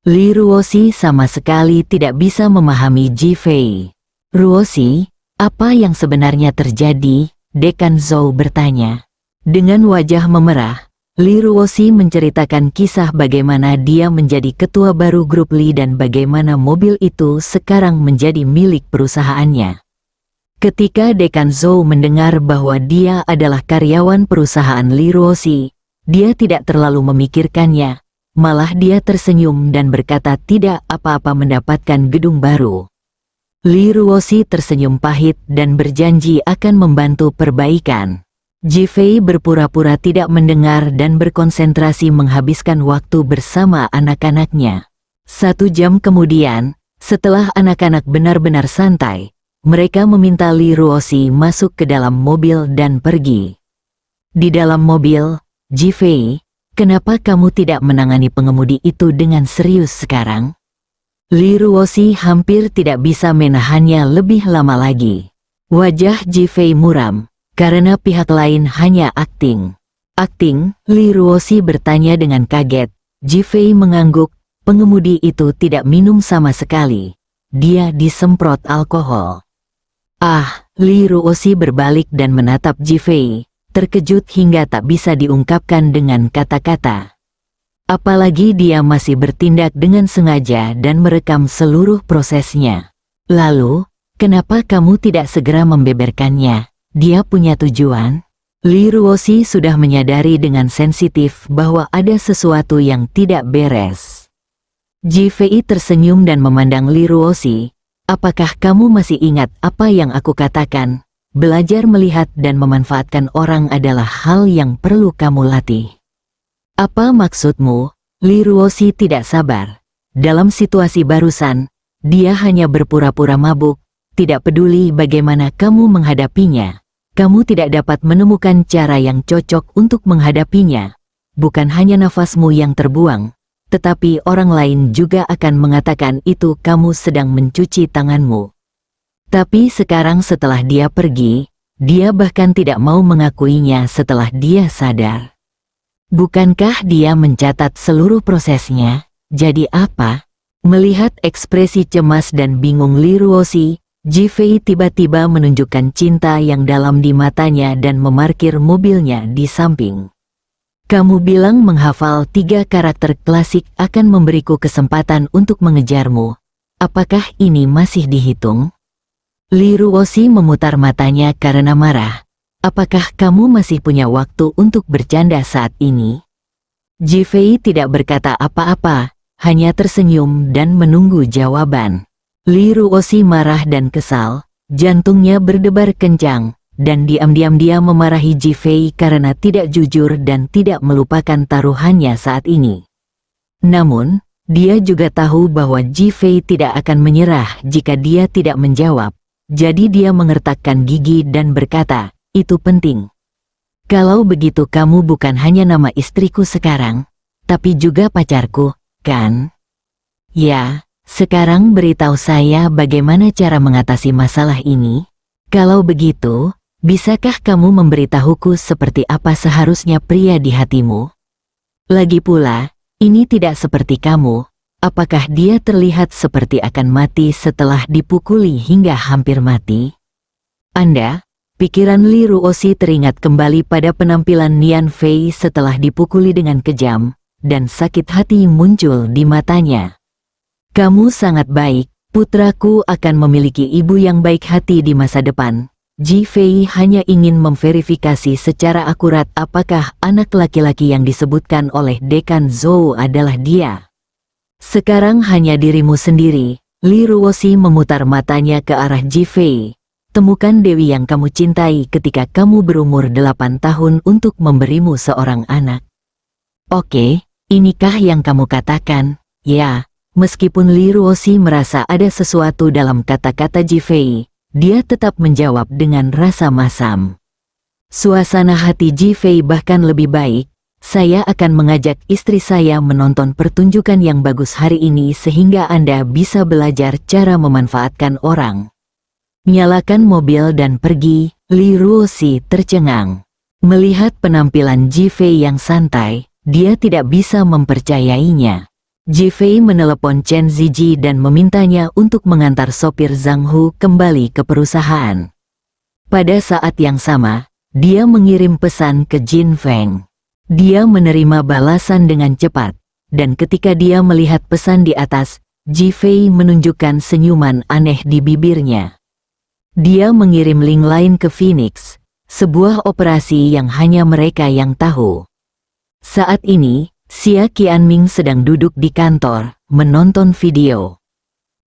Speaker 2: Li Ruoxi sama sekali tidak bisa memahami Ji Fei. "Ruoxi, apa yang sebenarnya terjadi?" Dekan Zhou bertanya. Dengan wajah memerah, Li Ruoxi menceritakan kisah bagaimana dia menjadi ketua baru grup Li dan bagaimana mobil itu sekarang menjadi milik perusahaannya. Ketika Dekan Zhou mendengar bahwa dia adalah karyawan perusahaan Li Ruoxi, dia tidak terlalu memikirkannya, malah dia tersenyum dan berkata tidak apa-apa mendapatkan gedung baru. Li Ruoxi tersenyum pahit dan berjanji akan membantu perbaikan. Ji Fei berpura-pura tidak mendengar dan berkonsentrasi menghabiskan waktu bersama anak-anaknya. 1 jam kemudian, setelah anak-anak benar-benar santai, mereka meminta Li Ruoxi masuk ke dalam mobil dan pergi. Di dalam mobil, Ji Fei, kenapa kamu tidak menangani pengemudi itu dengan serius sekarang? Li Ruoxi hampir tidak bisa menahannya lebih lama lagi. Wajah Ji Fei muram. Karena pihak lain hanya akting. Akting, Li Ruoxi bertanya dengan kaget. Ji Fei mengangguk, pengemudi itu tidak minum sama sekali. Dia disemprot alkohol. Ah, Li Ruoxi berbalik dan menatap Ji Fei, terkejut hingga tak bisa diungkapkan dengan kata-kata. Apalagi dia masih bertindak dengan sengaja dan merekam seluruh prosesnya. Lalu, kenapa kamu tidak segera membeberkannya? Dia punya tujuan? Li Ruoxi sudah menyadari dengan sensitif bahwa ada sesuatu yang tidak beres. Ji Fei tersenyum dan memandang Li Ruoxi. Apakah kamu masih ingat apa yang aku katakan? Belajar melihat dan memanfaatkan orang adalah hal yang perlu kamu latih. Apa maksudmu? Li Ruoxi tidak sabar. Dalam situasi barusan, dia hanya berpura-pura mabuk, tidak peduli bagaimana kamu menghadapinya. Kamu tidak dapat menemukan cara yang cocok untuk menghadapinya. Bukan hanya nafasmu yang terbuang, tetapi orang lain juga akan mengatakan itu kamu sedang mencuci tanganmu. Tapi sekarang setelah dia pergi, dia bahkan tidak mau mengakuinya setelah dia sadar. Bukankah dia mencatat seluruh prosesnya? Jadi apa? Melihat ekspresi cemas dan bingung Li Ruoxi, Ji Fei tiba-tiba menunjukkan cinta yang dalam di matanya dan memarkir mobilnya di samping. Kamu bilang menghafal 3 karakter klasik akan memberiku kesempatan untuk mengejarmu. Apakah ini masih dihitung? Li Ruoxi memutar matanya karena marah. Apakah kamu masih punya waktu untuk bercanda saat ini? Ji Fei tidak berkata apa-apa, hanya tersenyum dan menunggu jawaban. Li Ruoxi marah dan kesal, jantungnya berdebar kencang, dan diam-diam dia memarahi Ji Fei karena tidak jujur dan tidak melupakan taruhannya saat ini. Namun, dia juga tahu bahwa Ji Fei tidak akan menyerah jika dia tidak menjawab, jadi dia mengertakkan gigi dan berkata, itu penting. Kalau begitu kamu bukan hanya nama istriku sekarang, tapi juga pacarku, kan? Ya. Sekarang beritahu saya bagaimana cara mengatasi masalah ini. Kalau begitu, bisakah kamu memberitahuku seperti apa seharusnya pria di hatimu? Lagi pula, ini tidak seperti kamu. Apakah dia terlihat seperti akan mati setelah dipukuli hingga hampir mati? Anda, pikiran Li Ruoxi teringat kembali pada penampilan Nian Fei setelah dipukuli dengan kejam, dan sakit hati muncul di matanya. Kamu sangat baik, putraku akan memiliki ibu yang baik hati di masa depan. Ji Fei hanya ingin memverifikasi secara akurat apakah anak laki-laki yang disebutkan oleh Dekan Zhou adalah dia. Sekarang hanya dirimu sendiri. Li Ruoxi memutar matanya ke arah Ji Fei. Temukan Dewi yang kamu cintai ketika kamu berumur 8 tahun untuk memberimu seorang anak. Oke, inikah yang kamu katakan? Ya. Meskipun Li Ruoxi merasa ada sesuatu dalam kata-kata Ji Fei, dia tetap menjawab dengan rasa masam. Suasana hati Ji Fei bahkan lebih baik. Saya akan mengajak istri saya menonton pertunjukan yang bagus hari ini sehingga Anda bisa belajar cara memanfaatkan orang. Nyalakan mobil dan pergi, Li Ruoxi tercengang. Melihat penampilan Ji Fei yang santai, dia tidak bisa mempercayainya. Ji Fei menelepon Chen Ziji dan memintanya untuk mengantar sopir Zhang Hu kembali ke perusahaan. Pada saat yang sama, dia mengirim pesan ke Jin Feng. Dia menerima balasan dengan cepat, dan ketika dia melihat pesan di atas, Ji Fei menunjukkan senyuman aneh di bibirnya. Dia mengirim link lain ke Phoenix, sebuah operasi yang hanya mereka yang tahu. Saat ini, Xia Qianming sedang duduk di kantor, menonton video.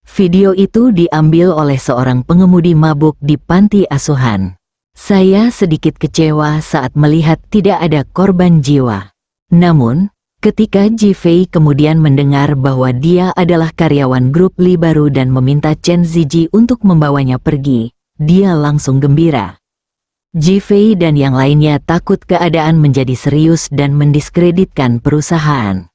Speaker 2: Video itu diambil oleh seorang pengemudi mabuk di panti asuhan. Saya sedikit kecewa saat melihat tidak ada korban jiwa. Namun, ketika Ji Fei kemudian mendengar bahwa dia adalah karyawan grup Li baru dan meminta Chen Ziji untuk membawanya pergi, dia langsung gembira. Ji Fei dan yang lainnya takut keadaan menjadi serius dan mendiskreditkan perusahaan.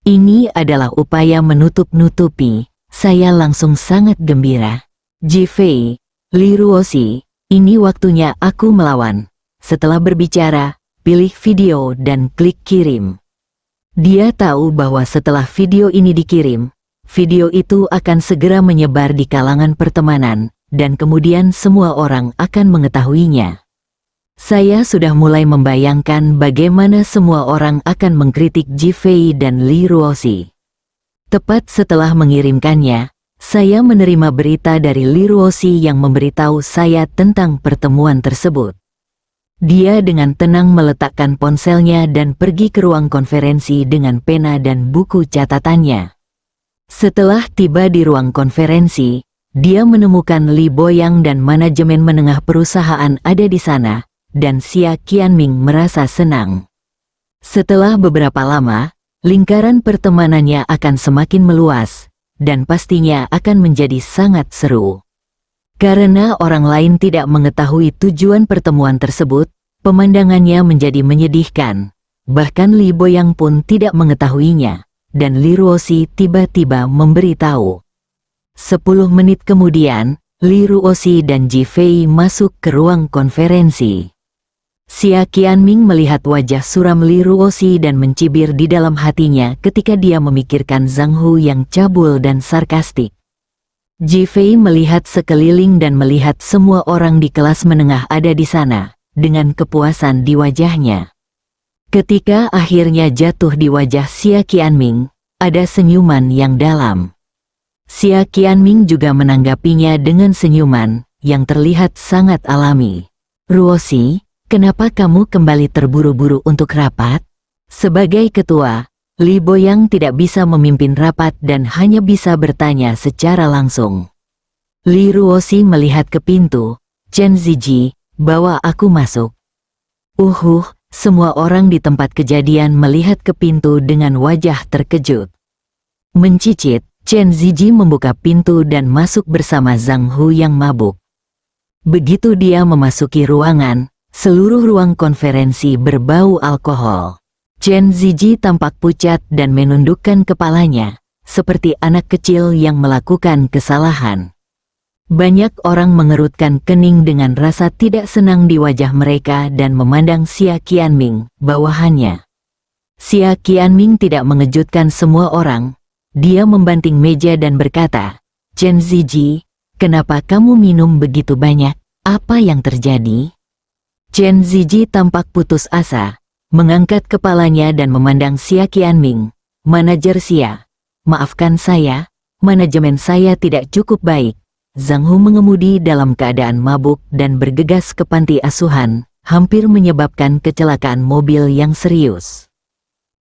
Speaker 2: Ini adalah upaya menutup-nutupi. Saya langsung sangat gembira. Ji Fei, Li Ruoxi, ini waktunya aku melawan. Setelah berbicara, pilih video dan klik kirim. Dia tahu bahwa setelah video ini dikirim, video itu akan segera menyebar di kalangan pertemanan, dan kemudian semua orang akan mengetahuinya. Saya sudah mulai membayangkan bagaimana semua orang akan mengkritik Ji Fei dan Li Ruoxi. Tepat setelah mengirimkannya, saya menerima berita dari Li Ruoxi yang memberitahu saya tentang pertemuan tersebut. Dia dengan tenang meletakkan ponselnya dan pergi ke ruang konferensi dengan pena dan buku catatannya. Setelah tiba di ruang konferensi, dia menemukan Li Boyang dan manajemen menengah perusahaan ada di sana, dan Xia Qianming merasa senang. Setelah beberapa lama, lingkaran pertemanannya akan semakin meluas, dan pastinya akan menjadi sangat seru. Karena orang lain tidak mengetahui tujuan pertemuan tersebut, pemandangannya menjadi menyedihkan. Bahkan Li Boyang pun tidak mengetahuinya, dan Li Ruoxi tiba-tiba memberitahu. 10 menit kemudian, Li Ruoxi dan Ji Fei masuk ke ruang konferensi. Xia Qianming melihat wajah suram Li Ruoxi dan mencibir di dalam hatinya ketika dia memikirkan Zhang Hu yang cabul dan sarkastik. Ji Fei melihat sekeliling dan melihat semua orang di kelas menengah ada di sana, dengan kepuasan di wajahnya. Ketika akhirnya jatuh di wajah Xia Qianming, ada senyuman yang dalam. Xia Qianming juga menanggapinya dengan senyuman, yang terlihat sangat alami. Ruoxi, kenapa kamu kembali terburu-buru untuk rapat? Sebagai ketua, Li Boyang tidak bisa memimpin rapat dan hanya bisa bertanya secara langsung. Li Ruoxi melihat ke pintu. Chen Ziji, bawa aku masuk. Semua orang di tempat kejadian melihat ke pintu dengan wajah terkejut. Mencicit, Chen Ziji membuka pintu dan masuk bersama Zhang Hu yang mabuk. Begitu dia memasuki ruangan, seluruh ruang konferensi berbau alkohol. Chen Ziji tampak pucat dan menundukkan kepalanya, seperti anak kecil yang melakukan kesalahan. Banyak orang mengerutkan kening dengan rasa tidak senang di wajah mereka dan memandang Xia Qianming, bawahannya. Xia Qianming tidak mengejutkan semua orang. Dia membanting meja dan berkata, Chen Ziji, kenapa kamu minum begitu banyak? Apa yang terjadi? Chen Ziji tampak putus asa, mengangkat kepalanya dan memandang Xia Qianming. Manajer Xia, maafkan saya, manajemen saya tidak cukup baik. Zhang Hu mengemudi dalam keadaan mabuk dan bergegas ke panti asuhan, hampir menyebabkan kecelakaan mobil yang serius.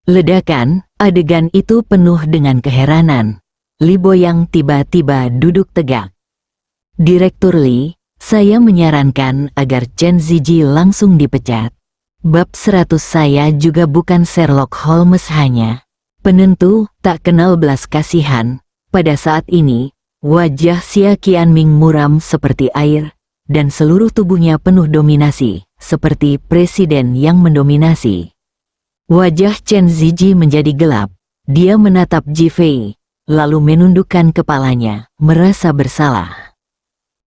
Speaker 2: Ledakan, adegan itu penuh dengan keheranan. Li Boyang tiba-tiba duduk tegak. Direktur Li, saya menyarankan agar Chen Ziji langsung dipecat. Bab 100 saya juga bukan Sherlock Holmes hanya penentu, tak kenal belas kasihan. Pada saat ini, Wajah Xia Qianming muram seperti air, dan seluruh tubuhnya penuh dominasi, seperti presiden yang mendominasi. Wajah Chen Ziji menjadi gelap. Dia menatap Ji Fei, lalu menundukkan kepalanya, merasa bersalah.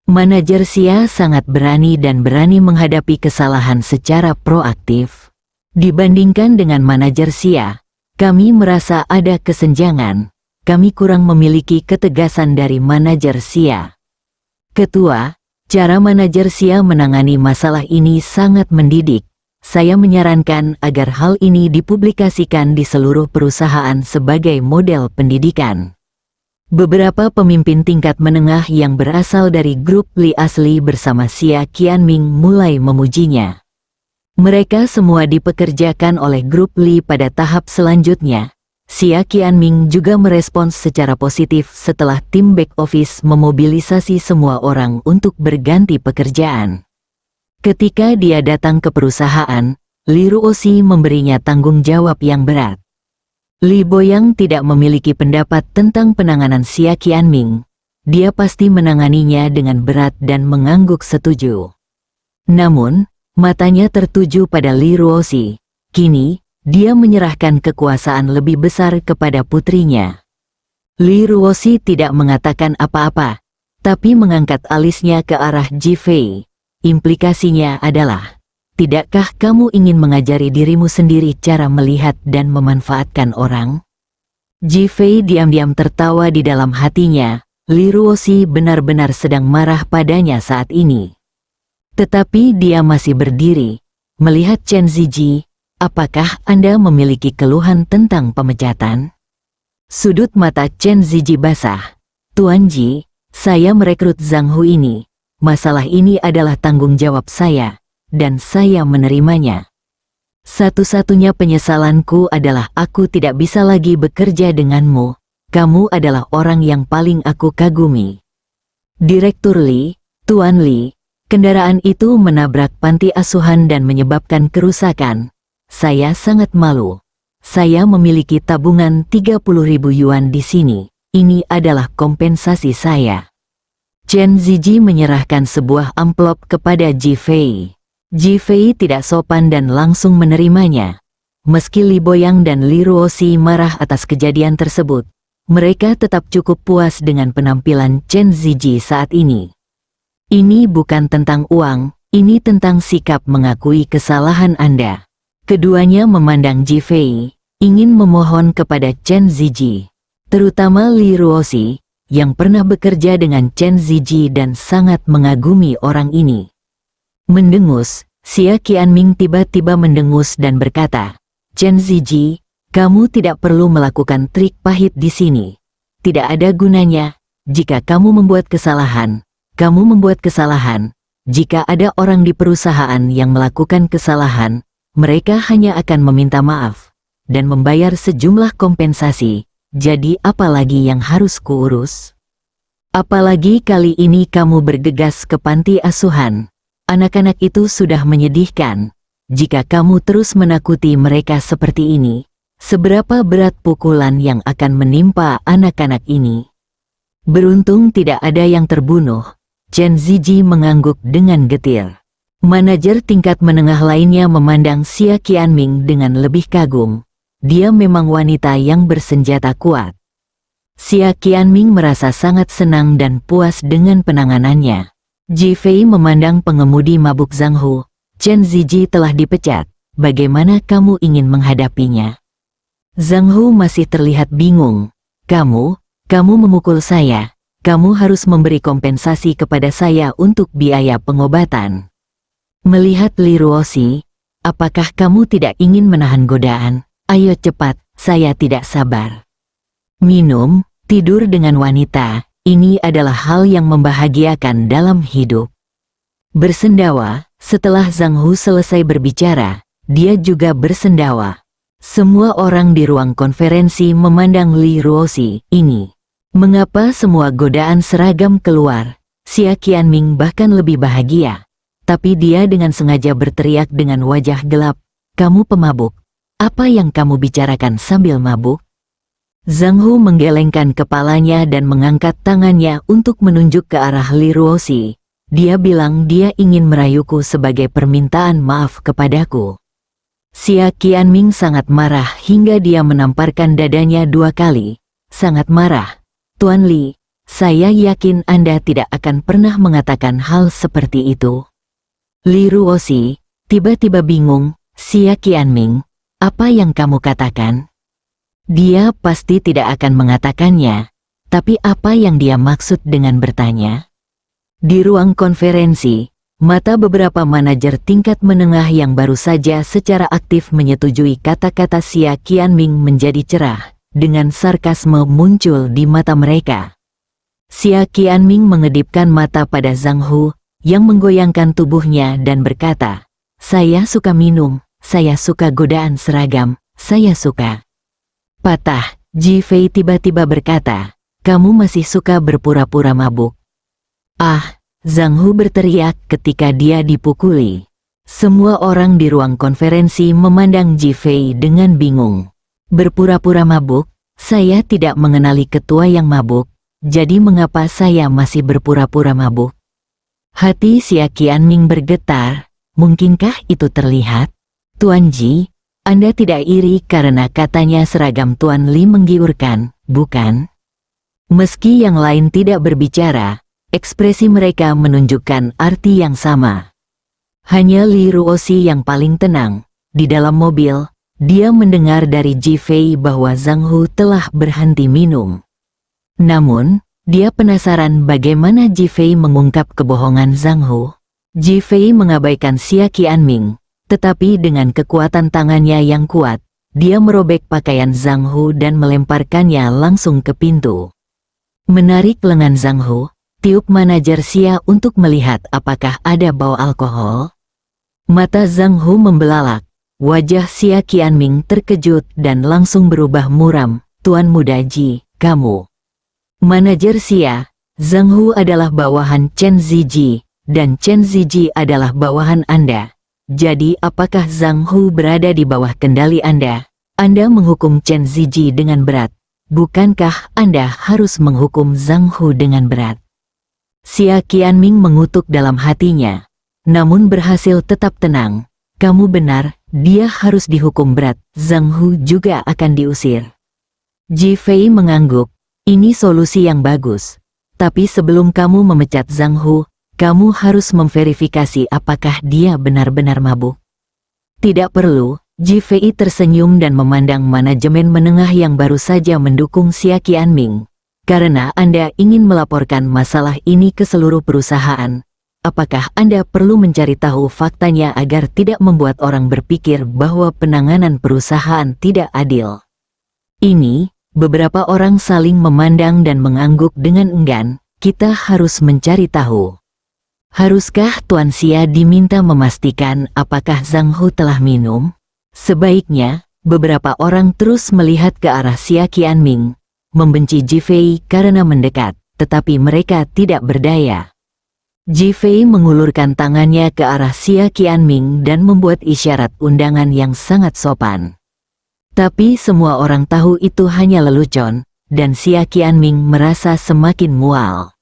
Speaker 2: Manajer Xia sangat berani dan berani menghadapi kesalahan secara proaktif. Dibandingkan dengan manajer Xia, kami merasa ada kesenjangan. Kami kurang memiliki ketegasan dari manajer Xia. Ketua, cara manajer Xia menangani masalah ini sangat mendidik. Saya menyarankan agar hal ini dipublikasikan di seluruh perusahaan sebagai model pendidikan. Beberapa pemimpin tingkat menengah yang berasal dari grup Li asli bersama Xia Qianming mulai memujinya. Mereka semua dipekerjakan oleh grup Li pada tahap selanjutnya. Xia Qianming juga merespons secara positif setelah tim back office memobilisasi semua orang untuk berganti pekerjaan. Ketika dia datang ke perusahaan, Li Ruoxi memberinya tanggung jawab yang berat. Li Boyang tidak memiliki pendapat tentang penanganan Xia Qianming. Dia pasti menanganinya dengan berat dan mengangguk setuju. Namun, matanya tertuju pada Li Ruoxi. Kini, dia menyerahkan kekuasaan lebih besar kepada putrinya. Li Ruoxi tidak mengatakan apa-apa, tapi mengangkat alisnya ke arah Ji Fei. Implikasinya adalah, tidakkah kamu ingin mengajari dirimu sendiri cara melihat dan memanfaatkan orang? Ji Fei diam-diam tertawa di dalam hatinya. Li Ruoxi benar-benar sedang marah padanya saat ini. Tetapi dia masih berdiri, melihat Chen Ziji. Apakah Anda memiliki keluhan tentang pemecatan? Sudut mata Chen Ziji basah. Tuan Ji, saya merekrut Zhang Hu ini. Masalah ini adalah tanggung jawab saya, dan saya menerimanya. Satu-satunya penyesalanku adalah aku tidak bisa lagi bekerja denganmu. Kamu adalah orang yang paling aku kagumi. Direktur Li, Tuan Li, kendaraan itu menabrak panti asuhan dan menyebabkan kerusakan. Saya sangat malu. Saya memiliki tabungan 30.000 yuan di sini. Ini adalah kompensasi saya. Chen Ziji menyerahkan sebuah amplop kepada Ji Fei. Ji Fei tidak sopan dan langsung menerimanya. Meski Li Boyang dan Li Ruoxi marah atas kejadian tersebut, mereka tetap cukup puas dengan penampilan Chen Ziji saat ini. Ini bukan tentang uang, ini tentang sikap mengakui kesalahan Anda. Keduanya memandang Ji Fei, ingin memohon kepada Chen Ziji, terutama Li Ruoxi, yang pernah bekerja dengan Chen Ziji dan sangat mengagumi orang ini. Mendengus, Xia Qianming tiba-tiba mendengus dan berkata, Chen Ziji, kamu tidak perlu melakukan trik pahit di sini. Tidak ada gunanya, jika kamu membuat kesalahan, kamu membuat kesalahan. Jika ada orang di perusahaan yang melakukan kesalahan, mereka hanya akan meminta maaf dan membayar sejumlah kompensasi. Jadi apalagi yang harus kuurus? Apalagi kali ini kamu bergegas ke panti asuhan. Anak-anak itu sudah menyedihkan. Jika kamu terus menakuti mereka seperti ini, seberapa berat pukulan yang akan menimpa anak-anak ini? Beruntung tidak ada yang terbunuh. Chen Ziji mengangguk dengan getir. Manajer tingkat menengah lainnya memandang Xia Qianming dengan lebih kagum. Dia memang wanita yang bersenjata kuat. Xia Qianming merasa sangat senang dan puas dengan penanganannya. Ji Fei memandang pengemudi mabuk Zhang Hu. Chen Ziji telah dipecat. Bagaimana kamu ingin menghadapinya? Zhang Hu masih terlihat bingung. Kamu memukul saya. Kamu harus memberi kompensasi kepada saya untuk biaya pengobatan. Melihat Li Ruoxi, apakah kamu tidak ingin menahan godaan? Ayo cepat, saya tidak sabar. Minum, tidur dengan wanita, ini adalah hal yang membahagiakan dalam hidup. Bersendawa, setelah Zhang Hu selesai berbicara, dia juga bersendawa. Semua orang di ruang konferensi memandang Li Ruoxi ini. Mengapa semua godaan seragam keluar? Xia Qianming bahkan lebih bahagia. Tapi dia dengan sengaja berteriak dengan wajah gelap, kamu pemabuk. Apa yang kamu bicarakan sambil mabuk? Zhang Hu menggelengkan kepalanya dan mengangkat tangannya untuk menunjuk ke arah Li Ruoxi. Dia bilang dia ingin merayuku sebagai permintaan maaf kepadaku. Xia Qianming sangat marah hingga dia menamparkan dadanya 2 kali. Sangat marah. Tuan Li, saya yakin Anda tidak akan pernah mengatakan hal seperti itu. Li Ruoxi tiba-tiba bingung. Xia Qianming, apa yang kamu katakan? Dia pasti tidak akan mengatakannya, tapi apa yang dia maksud dengan bertanya? Di ruang konferensi, mata beberapa manajer tingkat menengah yang baru saja secara aktif menyetujui kata-kata Xia Qianming menjadi cerah, dengan sarkasme muncul di mata mereka. Xia Qianming mengedipkan mata pada Zhang Hu, yang menggoyangkan tubuhnya dan berkata, saya suka minum, saya suka godaan seragam, saya suka. Patah, Ji Fei tiba-tiba berkata, kamu masih suka berpura-pura mabuk. Ah, Zhang Hu berteriak ketika dia dipukuli. Semua orang di ruang konferensi memandang Ji Fei dengan bingung. Berpura-pura mabuk, saya tidak mengenali ketua yang mabuk, jadi mengapa saya masih berpura-pura mabuk? Hati Xia Qianming bergetar, mungkinkah itu terlihat? Tuan Ji, Anda tidak iri karena katanya seragam Tuan Li menggiurkan, bukan? Meski yang lain tidak berbicara, ekspresi mereka menunjukkan arti yang sama. Hanya Li Ruoxi yang paling tenang. Di dalam mobil, dia mendengar dari Ji Fei bahwa Zhang Hu telah berhenti minum. Namun, dia penasaran bagaimana Ji Fei mengungkap kebohongan Zhang Hu. Ji Fei mengabaikan Xia Qianming. Tetapi dengan kekuatan tangannya yang kuat, dia merobek pakaian Zhang Hu dan melemparkannya langsung ke pintu. Menarik lengan Zhang Hu, tiup manajer Xia untuk melihat apakah ada bau alkohol. Mata Zhang Hu membelalak, wajah Xia Qianming terkejut dan langsung berubah muram. Tuan Muda Ji, kamu. Manajer Xia, Zhang Hu adalah bawahan Chen Ziji, dan Chen Ziji adalah bawahan Anda. Jadi apakah Zhang Hu berada di bawah kendali Anda? Anda menghukum Chen Ziji dengan berat. Bukankah Anda harus menghukum Zhang Hu dengan berat? Xia Qianming mengutuk dalam hatinya. Namun berhasil tetap tenang. Kamu benar, dia harus dihukum berat. Zhang Hu juga akan diusir. Ji Fei mengangguk. Ini solusi yang bagus. Tapi sebelum kamu memecat Zhang Hu, kamu harus memverifikasi apakah dia benar-benar mabuk. Tidak perlu, Ji Fei tersenyum dan memandang manajemen menengah yang baru saja mendukung Xia Qianming. Karena Anda ingin melaporkan masalah ini ke seluruh perusahaan, apakah Anda perlu mencari tahu faktanya agar tidak membuat orang berpikir bahwa penanganan perusahaan tidak adil? Ini, beberapa orang saling memandang dan mengangguk dengan enggan. Kita harus mencari tahu. Haruskah Tuan Xia diminta memastikan apakah Zhang Hu telah minum? Sebaiknya, beberapa orang terus melihat ke arah Xia Qianming, membenci Ji Fei karena mendekat, tetapi mereka tidak berdaya. Ji Fei mengulurkan tangannya ke arah Xia Qianming dan membuat isyarat undangan yang sangat sopan. Tapi semua orang tahu itu hanya lelucon, dan Xia Qianming merasa semakin mual.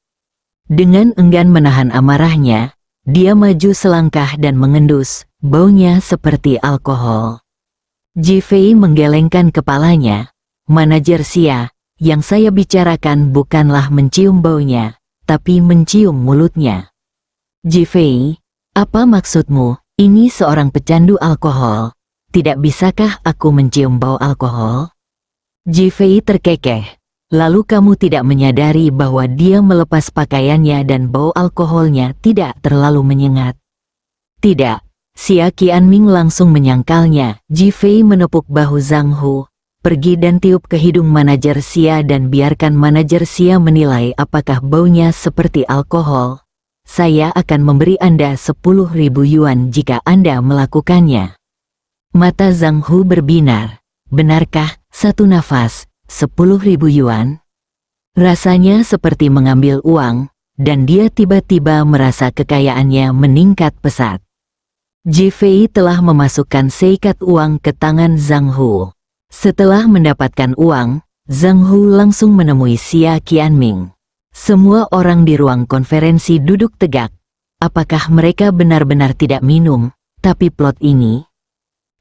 Speaker 2: Dengan enggan menahan amarahnya, dia maju selangkah dan mengendus, baunya seperti alkohol. Ji Fei menggelengkan kepalanya. Manajer Xia, yang saya bicarakan bukanlah mencium baunya, tapi mencium mulutnya. Ji Fei, apa maksudmu? Ini seorang pecandu alkohol. Tidak bisakah aku mencium bau alkohol? Ji Fei terkekeh. Lalu kamu tidak menyadari bahwa dia melepas pakaiannya dan bau alkoholnya tidak terlalu menyengat? Tidak. Xia Qianming langsung menyangkalnya. Ji Fei menepuk bahu Zhang Hu. Pergi dan tiup ke hidung manajer Xia dan biarkan manajer Xia menilai apakah baunya seperti alkohol. Saya akan memberi Anda 10.000 yuan jika Anda melakukannya. Mata Zhang Hu berbinar. Benarkah? Satu nafas. 10.000 yuan? Rasanya seperti mengambil uang, dan dia tiba-tiba merasa kekayaannya meningkat pesat. Ji Fei telah memasukkan seikat uang ke tangan Zhang Hu. Setelah mendapatkan uang, Zhang Hu langsung menemui Xia Qianming. Semua orang di ruang konferensi duduk tegak. Apakah mereka benar-benar tidak minum? Tapi plot ini...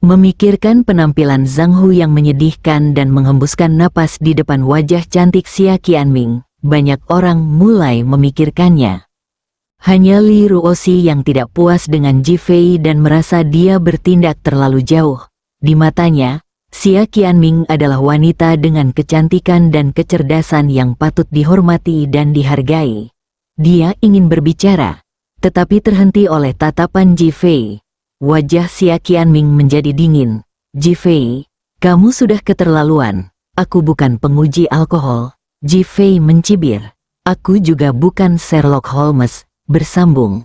Speaker 2: Memikirkan penampilan Zhang Hu yang menyedihkan dan menghembuskan napas di depan wajah cantik Xia Qianming, banyak orang mulai memikirkannya. Hanya Li Ruoxi yang tidak puas dengan Ji Fei dan merasa dia bertindak terlalu jauh. Di matanya, Xia Qianming adalah wanita dengan kecantikan dan kecerdasan yang patut dihormati dan dihargai. Dia ingin berbicara, tetapi terhenti oleh tatapan Ji Fei. Wajah Xia Qianming menjadi dingin. Ji Fei, kamu sudah keterlaluan. Aku bukan penguji alkohol. Ji Fei mencibir. Aku juga bukan Sherlock Holmes. Bersambung.